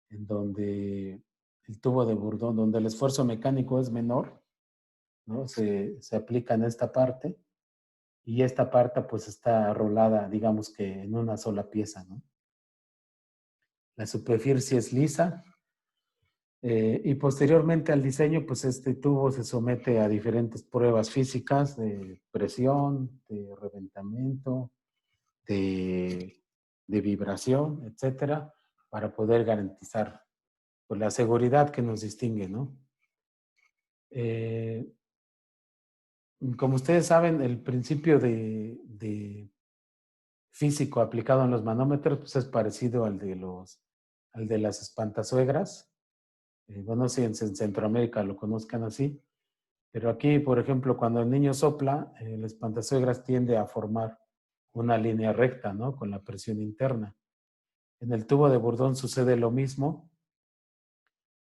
donde el tubo de Bourdon, donde el esfuerzo mecánico es menor, ¿no? Se aplica en esta parte y esta parte pues está rolada, digamos que en una sola pieza, ¿no? La superficie es lisa y posteriormente al diseño pues este tubo se somete a diferentes pruebas físicas de presión, de reventamiento, de vibración, etcétera, para poder garantizar pues, la seguridad que nos distingue, ¿no? Como ustedes saben, el principio de físico aplicado en los manómetros pues, es parecido al de las espantasuegras. Bueno, no sé si en Centroamérica lo conozcan así, pero aquí, por ejemplo, cuando el niño sopla, el espantasuegras tiende a formar una línea recta, ¿no? Con la presión interna. En el tubo de Bourdon sucede lo mismo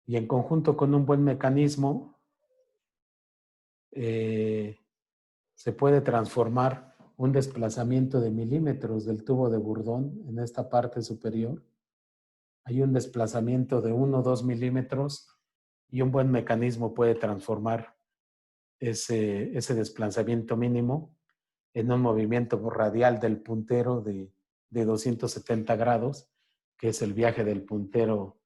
y en conjunto con un buen mecanismo se puede transformar un desplazamiento de milímetros del tubo de Bourdon en esta parte superior. Hay un desplazamiento de 1 o 2 milímetros y un buen mecanismo puede transformar ese desplazamiento mínimo en un movimiento radial del puntero de 270 grados, que es el viaje del puntero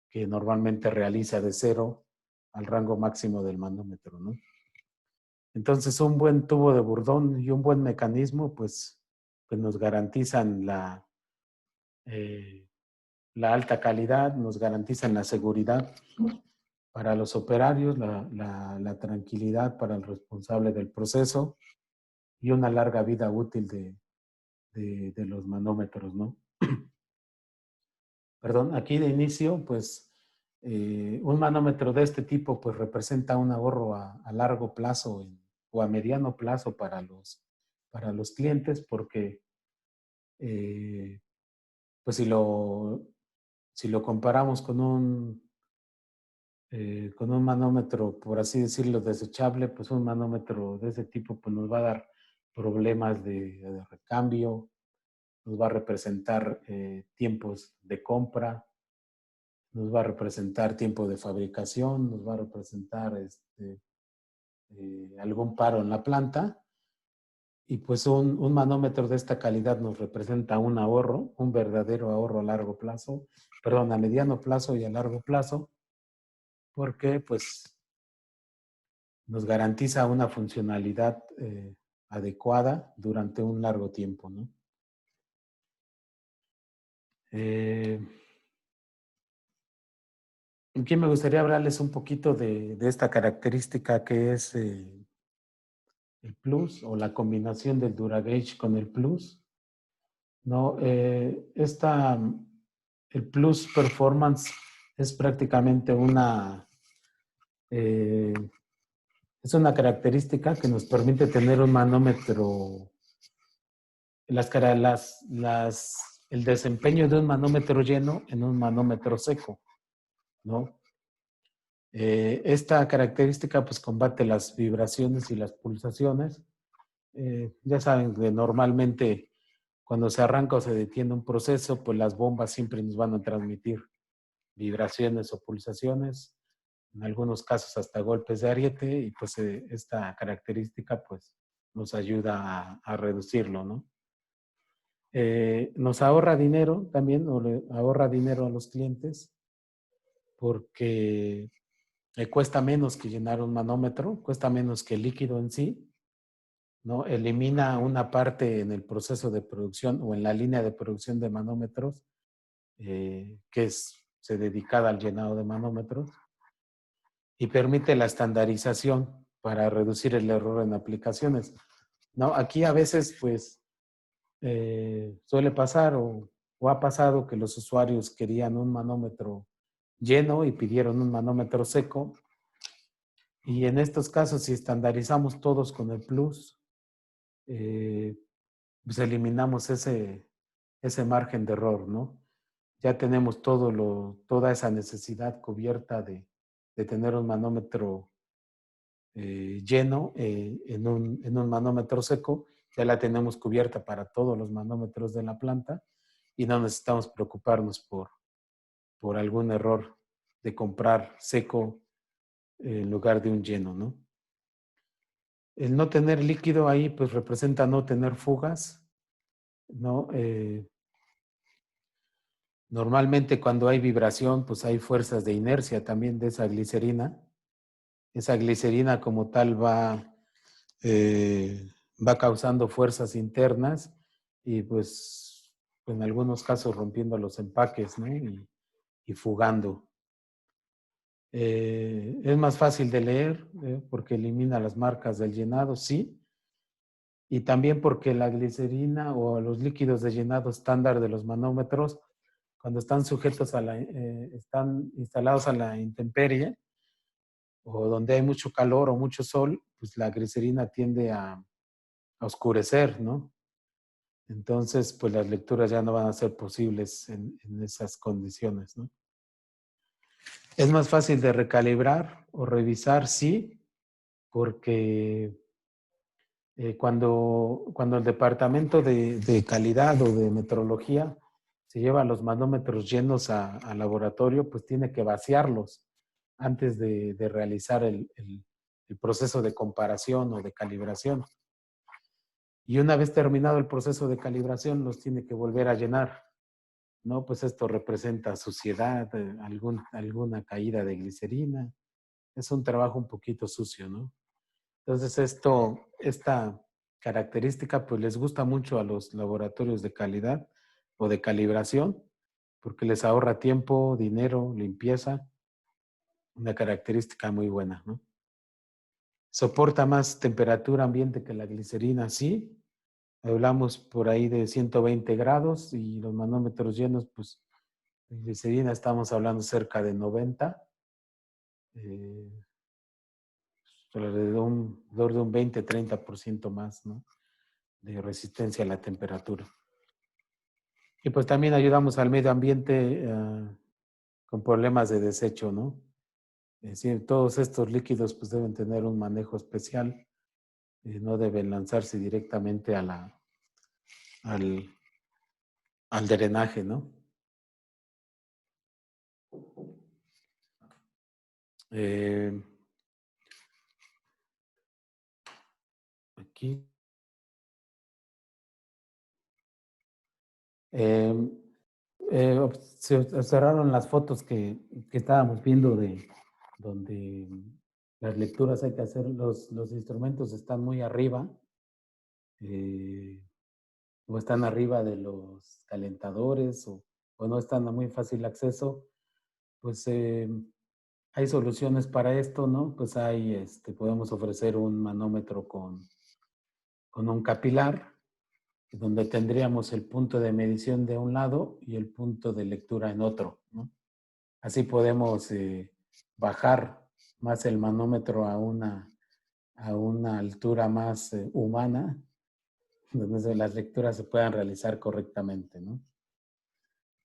que normalmente realiza de 0 al rango máximo del manómetro, ¿no? Entonces, un buen tubo de Bourdon y un buen mecanismo, pues nos garantizan la alta calidad, nos garantizan la seguridad para los operarios, la tranquilidad para el responsable del proceso y una larga vida útil de los manómetros, ¿no? Perdón, aquí de inicio, pues un manómetro de este tipo pues representa un ahorro a largo plazo o a mediano plazo para los clientes porque pues si lo comparamos con un manómetro, por así decirlo, desechable, pues un manómetro de ese tipo pues nos va a dar problemas de recambio, nos va a representar tiempos de compra, nos va a representar tiempo de fabricación, nos va a representar algún paro en la planta. Y pues un manómetro de esta calidad nos representa un ahorro, un verdadero ahorro a largo plazo, perdón, a mediano plazo y a largo plazo, porque pues nos garantiza una funcionalidad adecuada durante un largo tiempo, ¿no? Aquí me gustaría hablarles un poquito de esta característica que es el plus o la combinación del DuraGauge con el plus, ¿no? El plus performance es prácticamente eh, es una característica que nos permite tener un manómetro, el desempeño de un manómetro lleno en un manómetro seco, ¿no? Esta característica pues combate las vibraciones y las pulsaciones. Ya saben que normalmente cuando se arranca o se detiene un proceso, pues las bombas siempre nos van a transmitir vibraciones o pulsaciones, en algunos casos hasta golpes de ariete, y pues esta característica pues nos ayuda a reducirlo, ¿no? Nos ahorra dinero también, o le ahorra dinero a los clientes, porque cuesta menos que llenar un manómetro, cuesta menos que el líquido en sí, ¿no? Elimina una parte en el proceso de producción o en la línea de producción de manómetros, que se dedicada al llenado de manómetros, y permite la estandarización para reducir el error en aplicaciones. ¿No? Aquí a veces, pues, suele pasar, o O ha pasado que los usuarios querían un manómetro lleno y pidieron un manómetro seco. Y en estos casos, si estandarizamos todos con el plus, pues eliminamos ese margen de error, ¿no? Ya tenemos toda esa necesidad cubierta de tener un manómetro lleno en un manómetro seco. Ya la tenemos cubierta para todos los manómetros de la planta y no necesitamos preocuparnos por algún error de comprar seco en lugar de un lleno, ¿no? El no tener líquido ahí pues representa no tener fugas, ¿no? Normalmente cuando hay vibración pues hay fuerzas de inercia también de esa glicerina. Esa glicerina como tal va causando fuerzas internas y pues en algunos casos rompiendo los empaques, ¿no? y fugando. Es más fácil de leer porque elimina las marcas del llenado, sí, y también porque la glicerina o los líquidos de llenado estándar de los manómetros, cuando están sujetos están instalados a la intemperie o donde hay mucho calor o mucho sol, pues la glicerina tiende a oscurecer, ¿no? Entonces, pues las lecturas ya no van a ser posibles en esas condiciones, ¿no? Es más fácil de recalibrar o revisar, sí, porque cuando el departamento de calidad o de metrología se lleva los manómetros llenos al laboratorio, pues tiene que vaciarlos antes de realizar el proceso de comparación o de calibración. Y una vez terminado el proceso de calibración, los tiene que volver a llenar, ¿no? Pues esto representa suciedad, alguna caída de glicerina. Es un trabajo un poquito sucio, ¿no? Entonces esta característica pues les gusta mucho a los laboratorios de calidad o de calibración porque les ahorra tiempo, dinero, limpieza. Una característica muy buena, ¿no? Soporta más temperatura ambiente que la glicerina, sí. Hablamos por ahí de 120 grados y los manómetros llenos, pues en glicerina estamos hablando cerca de 90. Alrededor de un 20-30% más, ¿no? De resistencia a la temperatura. Y pues también ayudamos al medio ambiente con problemas de desecho, ¿no? Es decir, todos estos líquidos pues deben tener un manejo especial, no deben lanzarse directamente al drenaje, ¿no? Aquí. Se observaron las fotos que estábamos viendo de donde las lecturas hay que hacer, los instrumentos están muy arriba o están arriba de los calentadores o no están a muy fácil acceso, pues hay soluciones para esto, ¿no? Pues podemos ofrecer un manómetro con un capilar, donde tendríamos el punto de medición de un lado y el punto de lectura en otro, ¿no? Así podemos bajar más el manómetro a una altura más humana, donde las lecturas se puedan realizar correctamente, ¿no?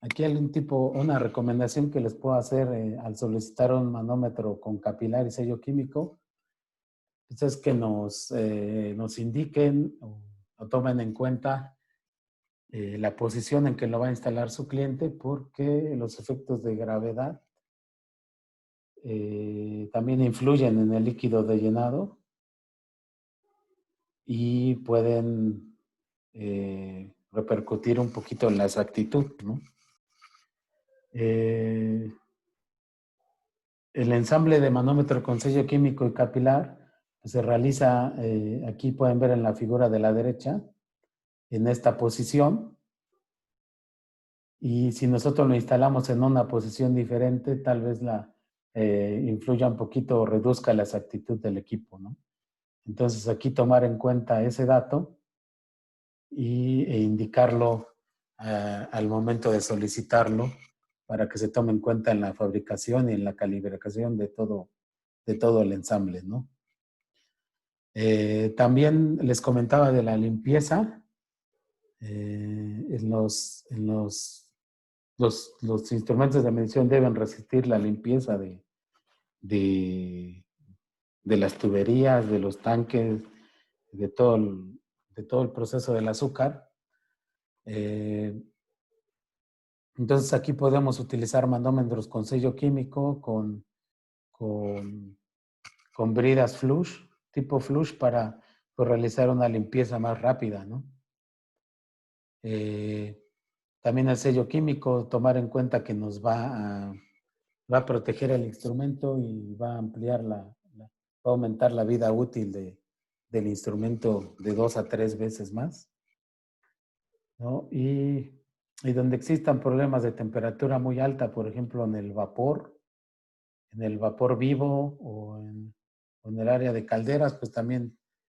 Aquí hay una recomendación que les puedo hacer al solicitar un manómetro con capilar y sello químico, pues es que nos indiquen o tomen en cuenta la posición en que lo va a instalar su cliente, porque los efectos de gravedad también influyen en el líquido de llenado y pueden repercutir un poquito en la exactitud, ¿no? El ensamble de manómetro con sello químico y capilar se realiza, aquí pueden ver en la figura de la derecha, en esta posición. Y si nosotros lo instalamos en una posición diferente, tal vez influya un poquito o reduzca la exactitud del equipo, ¿no? Entonces aquí tomar en cuenta ese dato e indicarlo al momento de solicitarlo para que se tome en cuenta en la fabricación y en la calibración de todo el ensamble, ¿no? También les comentaba de la limpieza. Los instrumentos de medición deben resistir la limpieza de, de las tuberías, de los tanques, de todo el proceso del azúcar. Entonces aquí podemos utilizar manómetros con sello químico, con, con bridas flush, tipo flush, para realizar una limpieza más rápida, ¿no? También el sello químico, tomar en cuenta que nos va a proteger el instrumento y va a ampliar va a aumentar la vida útil del instrumento de 2 a 3 veces más, ¿no? Y donde existan problemas de temperatura muy alta, por ejemplo, en el vapor vivo o en el área de calderas, pues también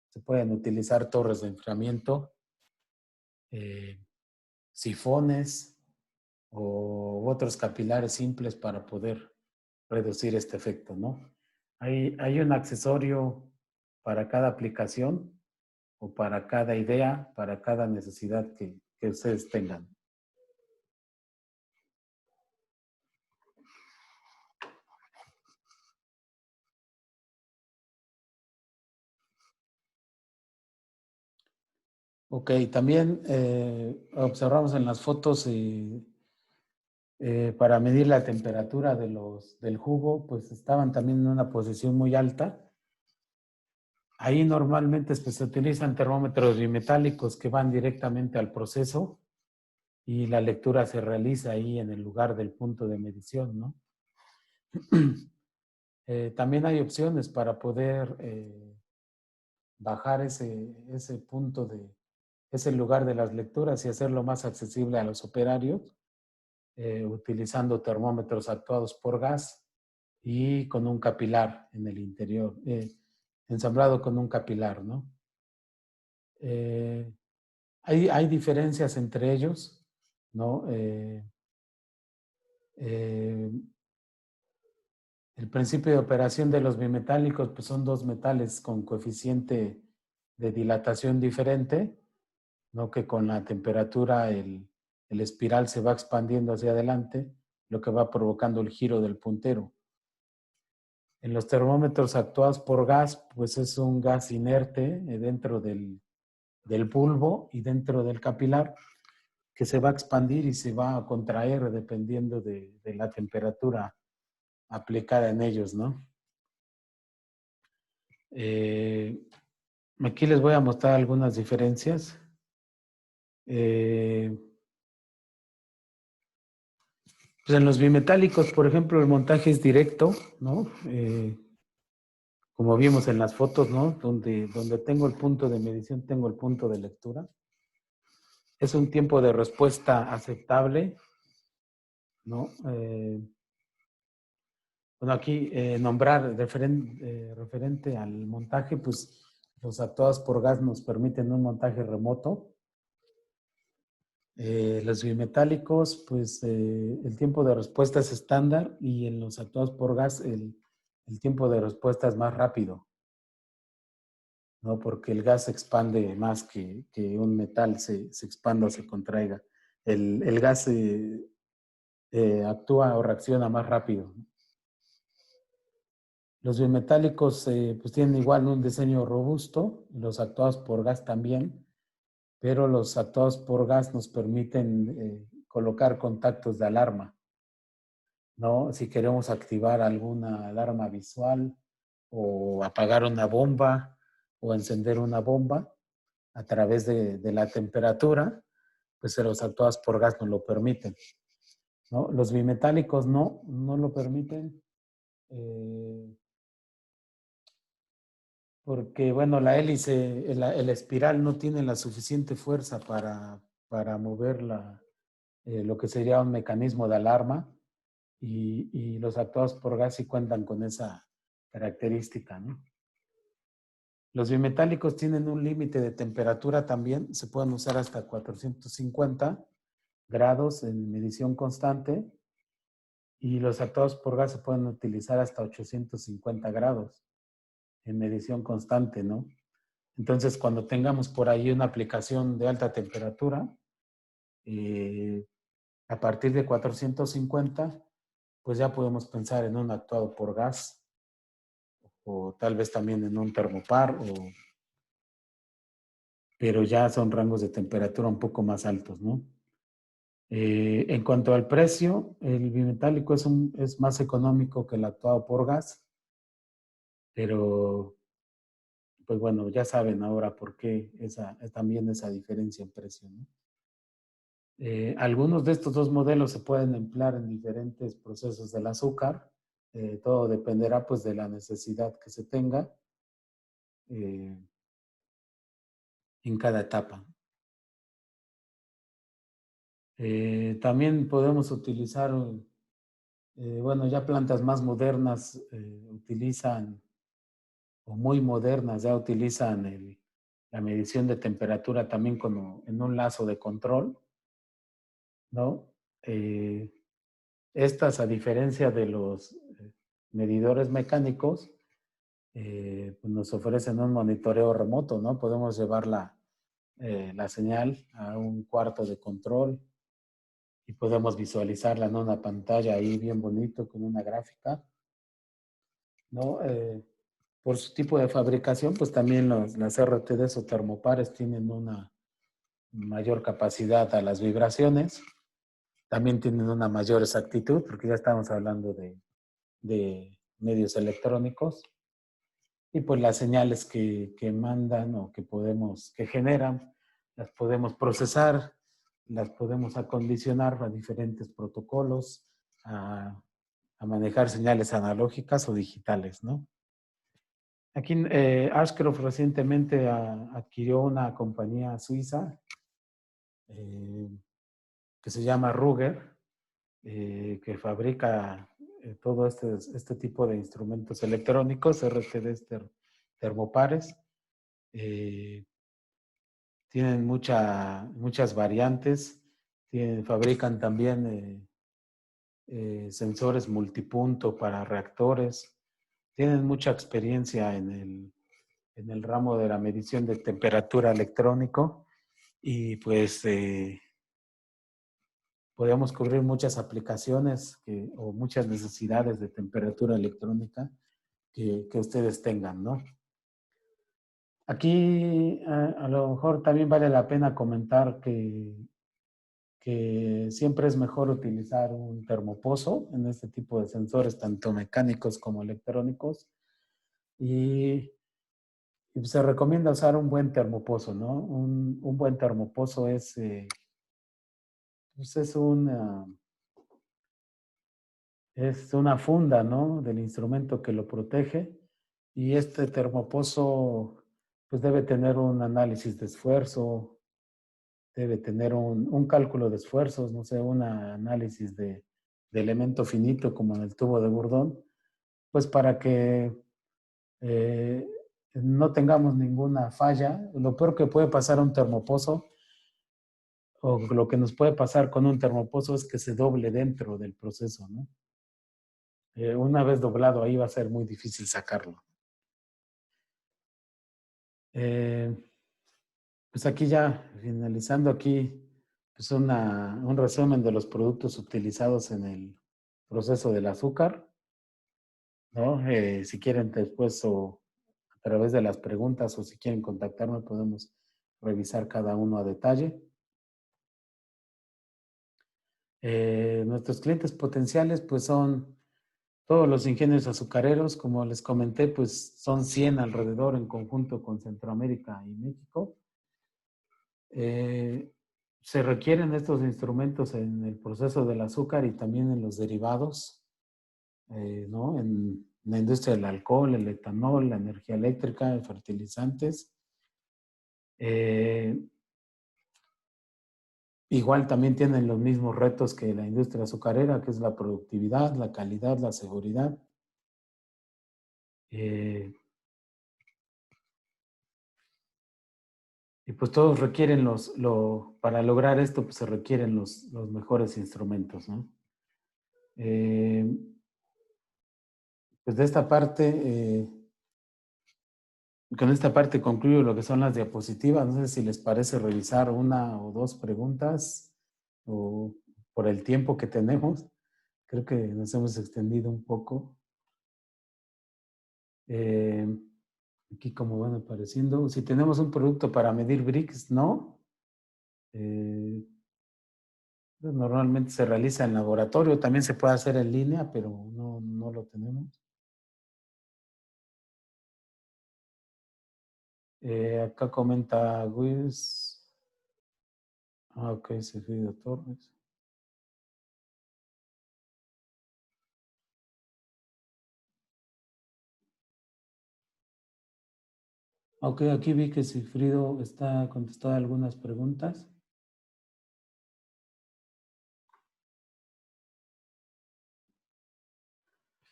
se pueden utilizar torres de enfriamiento, sifones o otros capilares simples para poder reducir este efecto, ¿no? Hay un accesorio para cada aplicación o para cada idea, para cada necesidad que ustedes tengan. Ok, también observamos en las fotos para medir la temperatura del jugo, pues estaban también en una posición muy alta. Ahí normalmente pues, se utilizan termómetros bimetálicos que van directamente al proceso y la lectura se realiza ahí en el lugar del punto de medición, ¿no? También hay opciones para poder bajar ese punto ese lugar de las lecturas y hacerlo más accesible a los operarios, utilizando termómetros actuados por gas y con un capilar en el interior, ensamblado con un capilar, ¿no? Hay diferencias entre ellos, ¿no? El principio de operación de los bimetálicos pues son dos metales con coeficiente de dilatación diferente, ¿no? Que con la temperatura el espiral se va expandiendo hacia adelante, lo que va provocando el giro del puntero. En los termómetros actuados por gas, pues es un gas inerte dentro del bulbo y dentro del capilar, que se va a expandir y se va a contraer dependiendo de la temperatura aplicada en ellos, ¿no? Aquí les voy a mostrar algunas diferencias. Pues en los bimetálicos, por ejemplo, el montaje es directo, ¿no? Como vimos en las fotos, ¿no? Donde tengo el punto de medición, tengo el punto de lectura. Es un tiempo de respuesta aceptable, ¿no? Bueno, aquí nombrar referente al montaje, pues los actuados por gas nos permiten un montaje remoto. Los bimetálicos, pues el tiempo de respuesta es estándar y en los actuados por gas el tiempo de respuesta es más rápido, ¿no? Porque el gas se expande más que un metal se expanda o se contraiga. El gas actúa o reacciona más rápido, ¿no? Los bimetálicos pues tienen igual un diseño robusto, los actuados por gas también, pero los actuados por gas nos permiten colocar contactos de alarma, ¿no? Si queremos activar alguna alarma visual o apagar una bomba o encender una bomba a través de la temperatura, pues los actuados por gas nos lo permiten, ¿no? Los bimetálicos no lo permiten. Porque, bueno, la hélice, el espiral no tiene la suficiente fuerza para mover lo que sería un mecanismo de alarma y los actuados por gas sí cuentan con esa característica, ¿no? Los bimetálicos tienen un límite de temperatura también, se pueden usar hasta 450 grados en medición constante y los actuados por gas se pueden utilizar hasta 850 grados en medición constante, ¿no? Entonces, cuando tengamos por ahí una aplicación de alta temperatura, a partir de 450, pues ya podemos pensar en un actuado por gas o tal vez también en un termopar, pero ya son rangos de temperatura un poco más altos, ¿no? En cuanto al precio, el bimetálico es más económico que el actuado por gas, pero pues bueno, ya saben ahora por qué también esa diferencia en precio, ¿no? Algunos de estos dos modelos se pueden emplear en diferentes procesos del azúcar. Todo dependerá pues de la necesidad que se tenga eh, en cada etapa. También podemos utilizar, bueno, ya plantas más modernas utilizan, o muy modernas, ya utilizan la medición de temperatura también como en un lazo de control, ¿no? Eh, Estas, a diferencia de los medidores mecánicos, pues nos ofrecen un monitoreo remoto, ¿no? Podemos llevar la señal a un cuarto de control y podemos visualizarla en una pantalla ahí bien bonito con una gráfica, ¿no? Por su tipo de fabricación, pues también las RTDs o termopares tienen una mayor capacidad a las vibraciones, también tienen una mayor exactitud, porque ya estamos hablando de medios electrónicos, y pues las señales que mandan o que generan, las podemos procesar, las podemos acondicionar a diferentes protocolos, a manejar señales analógicas o digitales, ¿no? Aquí Ashcroft recientemente adquirió una compañía suiza eh, que se llama Ruger, que fabrica todo este tipo de instrumentos electrónicos, RTDs termopares. Eh, Tienen muchas variantes. Fabrican también sensores multipunto para reactores. Tienen mucha experiencia en el ramo de la medición de temperatura electrónico y pues podemos cubrir muchas aplicaciones o muchas necesidades de temperatura electrónica que ustedes tengan, ¿no? Aquí a lo mejor también vale la pena comentar que siempre es mejor utilizar un termopozo en este tipo de sensores, tanto mecánicos como electrónicos, y se recomienda usar un buen termopozo, ¿no? Un buen termopozo pues es una funda, ¿no? Del instrumento que lo protege, y este termopozo pues debe tener un análisis de esfuerzo, debe tener un cálculo de esfuerzos, no sé, un análisis de elemento finito como en el tubo de Bourdon, pues para que eh, no tengamos ninguna falla. Lo peor que puede pasar a un termopozo, o lo que nos puede pasar con un termopozo, es que se doble dentro del proceso, ¿no? Una vez doblado ahí va a ser muy difícil sacarlo. Eh, pues aquí ya, finalizando aquí, pues un resumen de los productos utilizados en el proceso del azúcar, ¿no? Si quieren después o a través de las preguntas o si quieren contactarme, podemos revisar cada uno a detalle. Nuestros clientes potenciales pues son todos los ingenios azucareros, como les comenté, pues son 100 alrededor en conjunto con Centroamérica y México. Se requieren estos instrumentos en el proceso del azúcar y también en los derivados, ¿no? En la industria del alcohol, el etanol, la energía eléctrica, fertilizantes. Eh, Igual también tienen los mismos retos que la industria azucarera, que es la productividad, la calidad, la seguridad. Eh, Y pues todos requieren para lograr esto, pues se requieren los mejores instrumentos, ¿no? Pues de esta parte, con esta parte concluyo lo que son las diapositivas. No sé si les parece revisar una o dos preguntas o por el tiempo que tenemos. Creo que nos hemos extendido un poco. Aquí como van apareciendo. Si tenemos un producto para medir Brix, no. Normalmente se realiza en laboratorio, también se puede hacer en línea, pero no lo tenemos. Acá comenta Luis. Ok, Sigfrido Torres. Ok, aquí vi que Sigfrido está contestando algunas preguntas.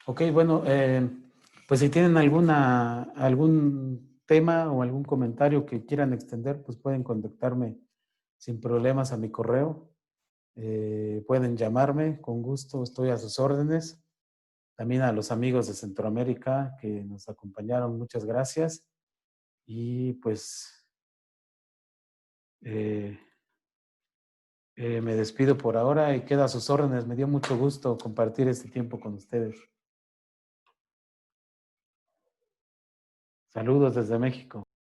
Ok, bueno, pues si tienen algún tema o algún comentario que quieran extender, pues pueden contactarme sin problemas a mi correo. Pueden llamarme, con gusto estoy a sus órdenes. También a los amigos de Centroamérica que nos acompañaron, muchas gracias. Y pues eh, me despido por ahora y quedo a sus órdenes. Me dio mucho gusto compartir este tiempo con ustedes. Saludos desde México.